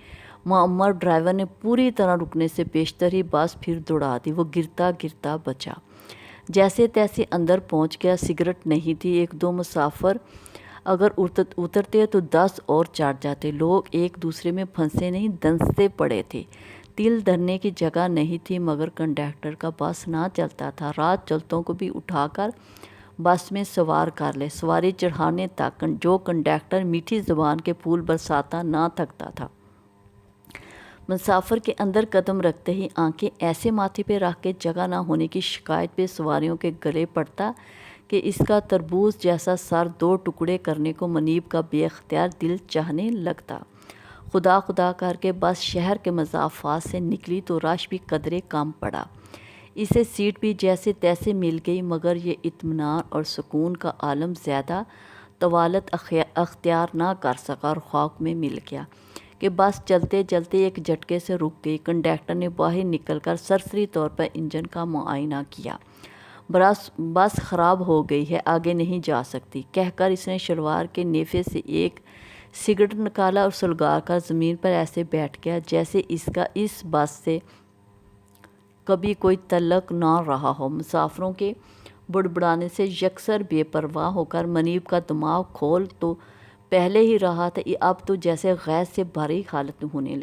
معمر ڈرائیور نے پوری طرح رکنے سے بیشتر ہی بس پھر دوڑا دی۔ وہ گرتا گرتا بچا، جیسے تیسے اندر پہنچ گیا۔ سگریٹ نہیں تھی۔ 1-2 مسافر اگر اترتے تو 10 اور چڑھ جاتے۔ لوگ ایک دوسرے میں پھنسے نہیں، دنستے پڑے تھے۔ تل دھرنے کی جگہ نہیں تھی، مگر کنڈکٹر کا بس نہ چلتا تھا۔ رات چلتوں کو بھی اٹھا کر بس میں سوار کر لے، سواری چڑھانے تک جو کنڈکٹر میٹھی زبان کے پھول برساتا نہ تھکتا تھا۔ مسافر کے اندر قدم رکھتے ہی آنکھیں ایسے ماتھے پہ رکھ کے جگہ نہ ہونے کی شکایت پہ سواریوں کے گلے پڑتا کہ اس کا تربوز جیسا سر 2 ٹکڑے کرنے کو منیب کا بے اختیار دل چاہنے لگتا۔ خدا خدا کر کے بس شہر کے مضافات سے نکلی تو رش بھی قدرے کم پڑا۔ اسے سیٹ بھی جیسے تیسے مل گئی، مگر یہ اطمینان اور سکون کا عالم زیادہ طوالت اختیار نہ کر سکا اور خاک میں مل گیا کہ بس چلتے چلتے ایک جھٹکے سے رک گئی۔ کنڈکٹر نے باہر نکل کر سرسری طور پر انجن کا معائنہ کیا۔ بس خراب ہو گئی ہے، آگے نہیں جا سکتی کہہ کر اس نے شلوار کے نیفے سے ایک سگریٹ نکالا اور سلگا کر زمین پر ایسے بیٹھ گیا جیسے اس کا اس بس سے کبھی کوئی تعلق نہ رہا ہو۔ مسافروں کے بڑبڑانے سے یکسر بے پرواہ ہو کر منیب کا دماغ کھول تو پہلے ہی رہا تھا، اب تو جیسے غیظ سے بری حالت ہونے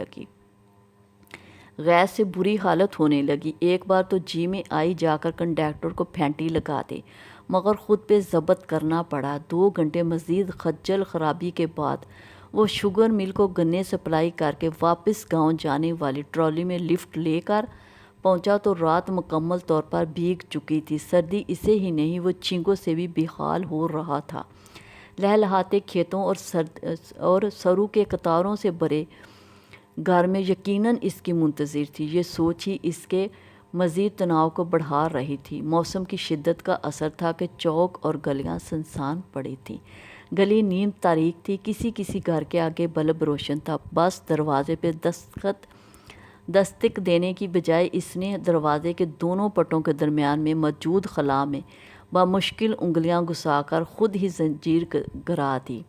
لگی۔ ایک بار تو جی میں آئی جا کر کنڈکٹر کو پھینٹی لگا دے، مگر خود پہ ضبط کرنا پڑا۔ 2 گھنٹے مزید خجل خرابی کے بعد وہ شوگر مل کو گنے سپلائی کر کے واپس گاؤں جانے والی ٹرالی میں لفٹ لے کر پہنچا تو رات مکمل طور پر بھیگ چکی تھی۔ سردی اسے ہی نہیں، وہ چینگوں سے بھی بے حال ہو رہا تھا۔ لہلہاتے کھیتوں اور سرو کے قطاروں سے بھرے گھر میں یقیناً اس کی منتظر تھی۔ یہ سوچ ہی اس کے مزید تناؤ کو بڑھا رہی تھی۔ موسم کی شدت کا اثر تھا کہ چوک اور گلیاں سنسان پڑی تھیں۔ گلی نیم تاریک تھی، کسی گھر کے آگے بلب روشن تھا۔ بس دروازے پہ دستک دینے کی بجائے اس نے دروازے کے دونوں پٹوں کے درمیان میں موجود خلا میں بمشکل انگلیاں گھسا کر خود ہی زنجیر گرا دی۔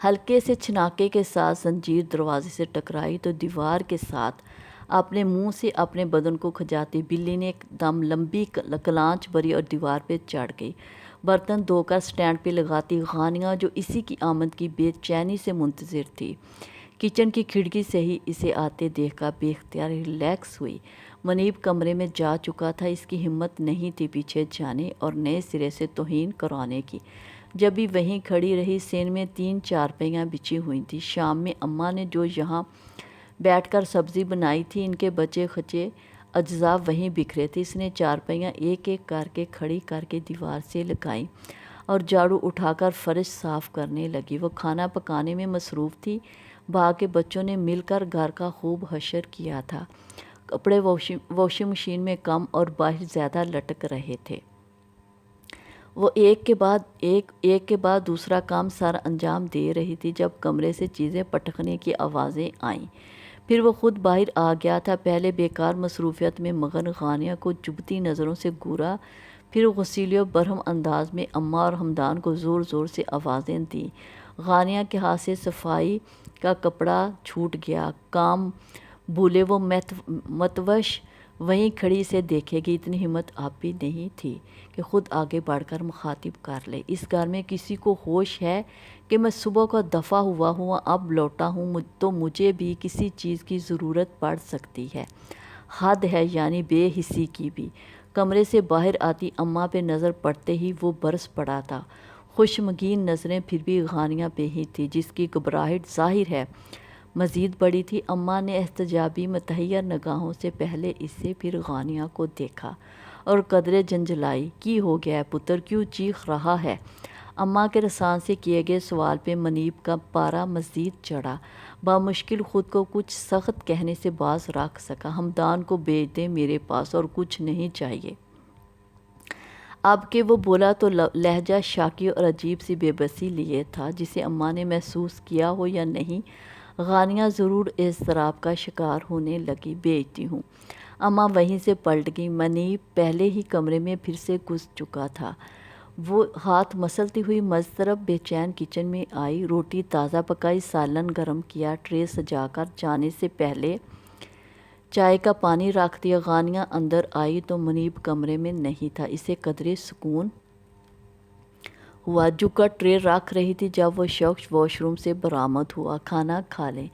ہلکے سے چھناکے کے ساتھ زنجیر دروازے سے ٹکرائی تو دیوار کے ساتھ اپنے منہ سے اپنے بدن کو کھجاتی بلی نے ایک دم لمبی کلانچ بھری اور دیوار پہ چڑھ گئی۔ برتن دھو کر سٹینڈ پہ لگاتی غانیہ جو اسی کی آمد کی بے چینی سے منتظر تھی، کچن کی کھڑکی سے ہی اسے آتے دیکھ کر بے اختیار ریلیکس ہوئی۔ منیب کمرے میں جا چکا تھا، اس کی ہمت نہیں تھی پیچھے جانے اور نئے سرے سے توہین کرانے کی۔ جب بھی وہیں کھڑی رہی، سین میں 3 چارپائیاں بچھی ہوئی تھیں۔ شام میں اماں نے جو یہاں بیٹھ کر سبزی بنائی تھی، ان کے بچے کھچے اجزاء وہیں بکھرے تھے۔ اس نے چارپائیاں ایک ایک کر کے کھڑی کر کے دیوار سے لگائیں اور جھاڑو اٹھا کر فرش صاف کرنے لگی۔ وہ کھانا پکانے میں مصروف تھی۔ باہر کے بچوں نے مل کر گھر کا خوب حشر کیا تھا۔ کپڑے واشنگ مشین میں کم اور باہر زیادہ لٹک رہے تھے۔ وہ ایک کے بعد دوسرا کام سر انجام دے رہی تھی جب کمرے سے چیزیں پٹکنے کی آوازیں آئیں۔ پھر وہ خود باہر آ گیا تھا۔ پہلے بیکار مصروفیت میں مگن غانیہ کو چبھتی نظروں سے گھورا، پھر غصیلی و برہم انداز میں اماں اور حمدان کو زور زور سے آوازیں دیں۔ غانیہ کے ہاتھ سے صفائی کا کپڑا چھوٹ گیا۔ کام بھولے وہ متوش وہیں کھڑی اسے دیکھے گی، اتنی ہمت اب بھی نہیں تھی کہ خود آگے بڑھ کر مخاطب کر لے۔ اس گھر میں کسی کو ہوش ہے کہ میں صبح کا دفع ہوا ہوں، اب لوٹا ہوں تو مجھے بھی کسی چیز کی ضرورت پڑ سکتی ہے۔ حد ہے یعنی بے حسی کی بھی۔ کمرے سے باہر آتی اماں پہ نظر پڑتے ہی وہ برس پڑا تھا۔ خوشمگین نظریں پھر بھی غانیہ پہ ہی تھی، جس کی گھبراہٹ ظاہر ہے مزید بڑی تھی۔ اماں نے احتجاجی متحیر نگاہوں سے پہلے اسے پھر غانیہ کو دیکھا اور قدرے جھنجھلائی۔ کی ہو گیا ہے پتر، کیوں چیخ رہا ہے؟ اماں کے رسان سے کیے گئے سوال پہ منیب کا پارا مزید چڑھا۔ بامشکل خود کو کچھ سخت کہنے سے باز رکھ سکا۔ حمدان کو بھیج دیں میرے پاس، اور کچھ نہیں چاہیے۔ اب کہ وہ بولا تو لہجہ شاکی اور عجیب سی بے بسی لیے تھا، جسے اماں نے محسوس کیا ہو یا نہیں، غانیہ ضرور اضطراب کا شکار ہونے لگی۔ بھیجتی ہوں۔ اماں وہیں سے پلٹ گئی۔ منیب پہلے ہی کمرے میں پھر سے گھس چکا تھا۔ وہ ہاتھ مسلتی ہوئی مضطرب بے چین کچن میں آئی، روٹی تازہ پکائی، سالن گرم کیا، ٹرے سجا کر جانے سے پہلے چائے کا پانی رکھ دیا۔ غانیہ اندر آئی تو منیب کمرے میں نہیں تھا۔ اسے قدرے سکون ہوا۔ جھک کر ٹرے رکھ رہی تھی جب وہ شخص واش روم سے برآمد ہوا۔ کھانا کھا لیں۔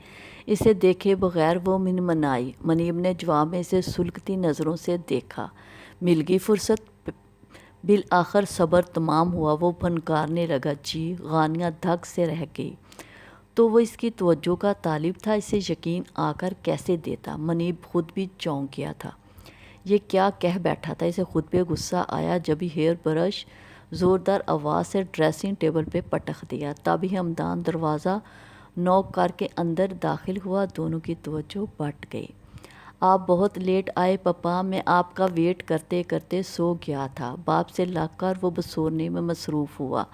اسے دیکھے بغیر وہ منمنائی۔ منیب نے جواب میں اسے سلگتی نظروں سے دیکھا۔ مل گئی فرصت؟ بالآخر صبر تمام ہوا۔ وہ پھنکارنے لگا، جی۔ غانیہ دھک سے رہ گئی۔ تو وہ اس کی توجہ کا طالب تھا، اسے یقین آ کر کیسے دیتا؟ منیب خود بھی چونک گیا تھا۔ یہ کیا کہہ بیٹھا تھا؟ اسے خود پہ غصہ آیا جب ہی ہیئر برش زوردار آواز سے ڈریسنگ ٹیبل پہ پٹک دیا۔ تب ہی حمدان دروازہ نوک کر کے اندر داخل ہوا۔ دونوں کی توجہ بٹ گئی۔ آپ بہت لیٹ آئے پپا، میں آپ کا ویٹ کرتے کرتے سو گیا تھا۔ باپ سے لگ کر وہ بسورنے میں مصروف ہوا۔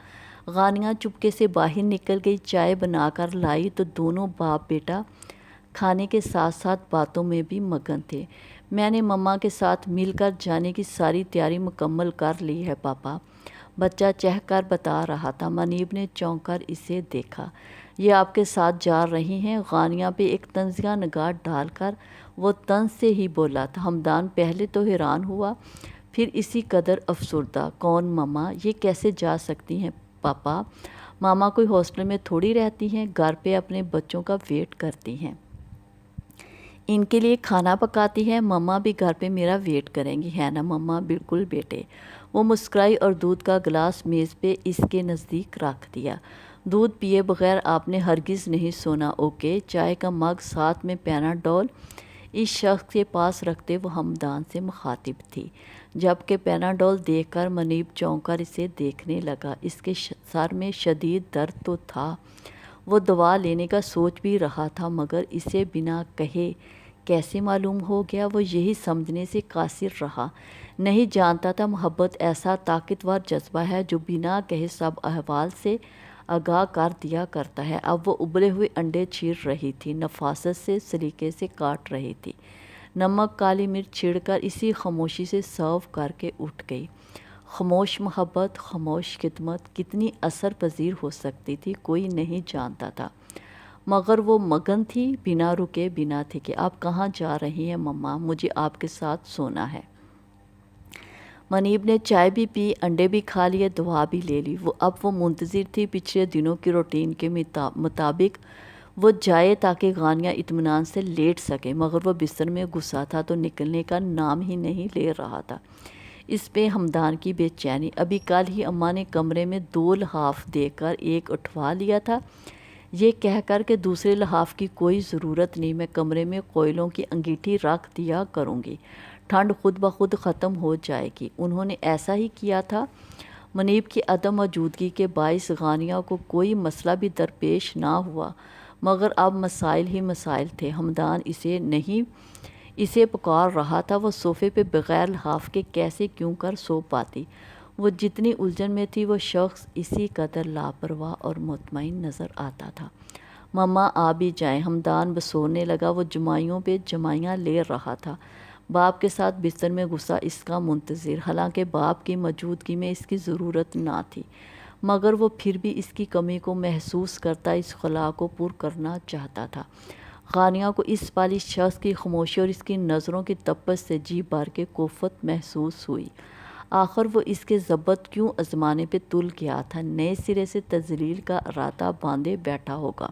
غانیہ چپکے سے باہر نکل گئی، چائے بنا کر لائی تو دونوں باپ بیٹا کھانے کے ساتھ ساتھ باتوں میں بھی مگن تھے۔ میں نے مما کے ساتھ مل کر جانے کی ساری تیاری مکمل کر لی ہے پاپا، بچہ چہہ کر بتا رہا تھا۔ منیب نے چونک کر اسے دیکھا۔ یہ آپ کے ساتھ جا رہی ہیں؟ غانیہ پہ ایک طنزیہ نگاہ ڈال کر وہ طنز سے ہی بولا تھا۔ ہمدان پہلے تو حیران ہوا، پھر اسی قدر افسردہ۔ کون مما؟ یہ کیسے جا سکتی ہیں پاپا؟ ماما کوئی ہاسٹل میں تھوڑی رہتی ہیں، گھر پہ اپنے بچوں کا ویٹ کرتی ہیں، ان کے لیے کھانا پکاتی ہے۔ مما بھی گھر پہ میرا ویٹ کریں گی، ہے نا مما؟ بالکل بیٹے۔ وہ مسکرائی اور دودھ کا گلاس میز پہ اس کے نزدیک رکھ دیا۔ دودھ پیے بغیر آپ نے ہرگز نہیں سونا، اوکے؟ چائے کا مگ ساتھ میں پیناڈول اس شخص کے پاس رکھتے وہ ہمدان سے مخاطب تھی، جبکہ پیناڈول دیکھ کر منیب چونک کر اسے دیکھنے لگا۔ اس کے سر میں شدید درد تو تھا، وہ دوا لینے کا سوچ بھی رہا تھا، مگر اسے بنا کہے کیسے معلوم ہو گیا؟ وہ یہی سمجھنے سے قاصر رہا، نہیں جانتا تھا محبت ایسا طاقتور جذبہ ہے جو بنا کہے سب احوال سے آگاہ کر دیا کرتا ہے۔ اب وہ ابلے ہوئے انڈے چیر رہی تھی، نفاست سے سلیقے سے کاٹ رہی تھی، نمک کالی مرچ چھڑ کر اسی خاموشی سے سرو کر کے اٹھ گئی۔ خاموش محبت، خاموش خدمت کتنی اثر پذیر ہو سکتی تھی، کوئی نہیں جانتا تھا، مگر وہ مگن تھی، بنا رکے بنا تھکے۔ آپ کہاں جا رہی ہیں مما؟ مجھے آپ کے ساتھ سونا ہے۔ منیب نے چائے بھی پی، انڈے بھی کھا لیے، دوا بھی لے لی۔ اب وہ منتظر تھی پچھلے دنوں کی روٹین کے مطابق وہ جائے تاکہ غانیہ اطمینان سے لیٹ سکے، مگر وہ بستر میں گھسا تھا تو نکلنے کا نام ہی نہیں لے رہا تھا۔ اس پہ ہمدان کی بے چینی۔ ابھی کل ہی اماں نے کمرے میں 2 لحاف دے کر ایک اٹھوا لیا تھا، یہ کہہ کر کہ دوسرے لحاف کی کوئی ضرورت نہیں، میں کمرے میں کوئلوں کی انگیٹھی رکھ دیا کروں گی، ٹھنڈ خود بخود ختم ہو جائے گی۔ انہوں نے ایسا ہی کیا تھا۔ منیب کی عدم موجودگی کے باعث غانیہ کو کوئی مسئلہ بھی درپیش نہ ہوا، مگر اب مسائل ہی مسائل تھے۔ ہمدان اسے پکار رہا تھا، وہ صوفے پہ بغیر لحاف کے کیسے کیوں کر سو پاتی؟ وہ جتنی الجھن میں تھی وہ شخص اسی قدر لاپرواہ اور مطمئن نظر آتا تھا۔ مما آ بھی جائیں، ہمدان بسورنے لگا۔ وہ جمائیوں پہ جمائیاں لے رہا تھا، باپ کے ساتھ بستر میں گھسا اس کا منتظر، حالانکہ باپ کی موجودگی میں اس کی ضرورت نہ تھی، مگر وہ پھر بھی اس کی کمی کو محسوس کرتا اس خلا کو پر کرنا چاہتا تھا۔ غانیہ کو اس بالغ شخص کی خاموشی اور اس کی نظروں کی تپش سے جی بھر کے کوفت محسوس ہوئی۔ آخر وہ اس کے ضبط کیوں آزمانے پہ تل گیا تھا، نئے سرے سے تذلیل کا ارادہ باندھے بیٹھا ہوگا۔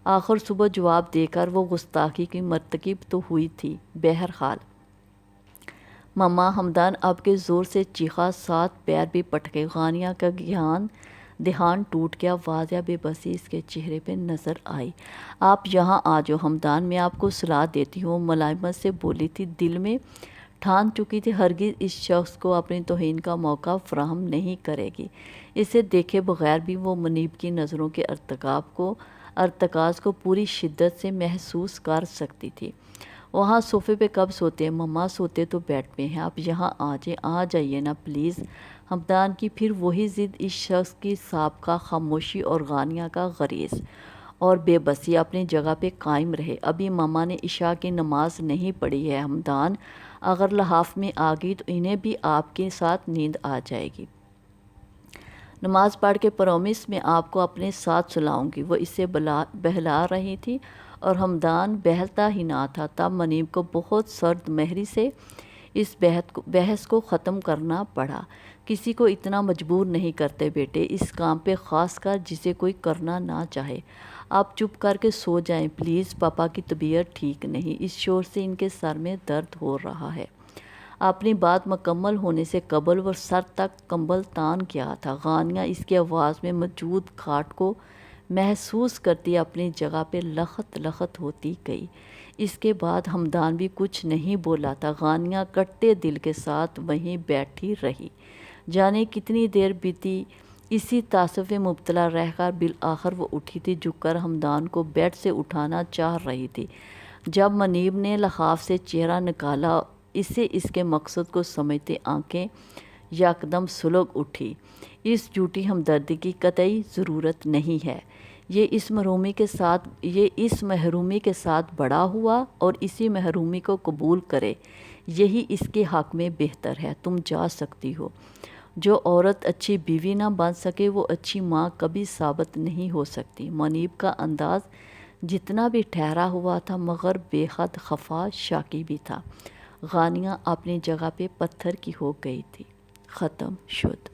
آخر صبح جواب دے کر وہ گستاخی کی مرتکب تو ہوئی تھی۔ بہرحال مما، ہمدان اب کے زور سے چیخا، 7 پیر بھی پٹ گئے۔ غانیہ کا دھیان ٹوٹ گیا، واضح بے بسی اس کے چہرے پہ نظر آئی۔ آپ یہاں آ جاؤ ہمدان، میں آپ کو صلاح دیتی ہوں، وہ ملائمت سے بولی تھی، دل میں ٹھان چکی تھی ہرگز اس شخص کو اپنی توہین کا موقع فراہم نہیں کرے گی۔ اسے دیکھے بغیر بھی وہ منیب کی نظروں کے ارتکاز کو پوری شدت سے محسوس کر سکتی تھی۔ وہاں صوفے پہ کب سوتے ہیں مما؟ سوتے تو بیڈ پہ ہیں، آپ یہاں آ جائیے نا پلیز۔ ہمدان کی پھر وہی ضد، اس شخص کی سابقہ خاموشی اور غانیہ کا غریز اور بے بسی اپنی جگہ پہ قائم رہے۔ ابھی مما نے عشاء کی نماز نہیں پڑھی ہے ہمدان، اگر لحاف میں آ گئی تو انہیں بھی آپ کے ساتھ نیند آ جائے گی۔ نماز پڑھ کے پرومس، میں آپ کو اپنے ساتھ سلاؤں گی۔ وہ اسے بہلا رہی تھی اور ہمدان بہلتا ہی نہ تھا۔ تب منیب کو بہت سرد مہری سے اس بحث کو ختم کرنا پڑا۔ کسی کو اتنا مجبور نہیں کرتے بیٹے، اس کام پہ، خاص کر جسے کوئی کرنا نہ چاہے۔ آپ چپ کر کے سو جائیں پلیز، پاپا کی طبیعت ٹھیک نہیں، اس شور سے ان کے سر میں درد ہو رہا ہے۔ اپنی بات مکمل ہونے سے قبل وہ سر تک کمبل تان گیا تھا۔ غانیہ اس کی آواز میں موجود کھاٹ کو محسوس کرتی اپنی جگہ پہ لخت لخت ہوتی گئی۔ اس کے بعد ہمدان بھی کچھ نہیں بولا تھا۔ غانیہ کٹے دل کے ساتھ وہیں بیٹھی رہی، جانے کتنی دیر بیتی اسی تعصب میں مبتلا رہ کر بالآخر وہ اٹھی تھی، جھک کر ہمدان کو بیڈ سے اٹھانا چاہ رہی تھی، جب منیب نے لحاف سے چہرہ نکالا۔ اسے اس کے مقصد کو سمجھتے آنکھیں یکدم سلگ اٹھی۔ اس جھوٹی ہمدردی کی قطعی ضرورت نہیں ہے۔ یہ اس محرومی کے ساتھ بڑا ہوا اور اسی محرومی کو قبول کرے، یہی اس کے حق میں بہتر ہے۔ تم جا سکتی ہو۔ جو عورت اچھی بیوی نہ بن سکے وہ اچھی ماں کبھی ثابت نہیں ہو سکتی۔ منیب کا انداز جتنا بھی ٹھہرا ہوا تھا مگر بے حد خفا شاکی بھی تھا۔ غانیہ اپنی جگہ پہ پتھر کی ہو گئی تھی۔ ختم شد۔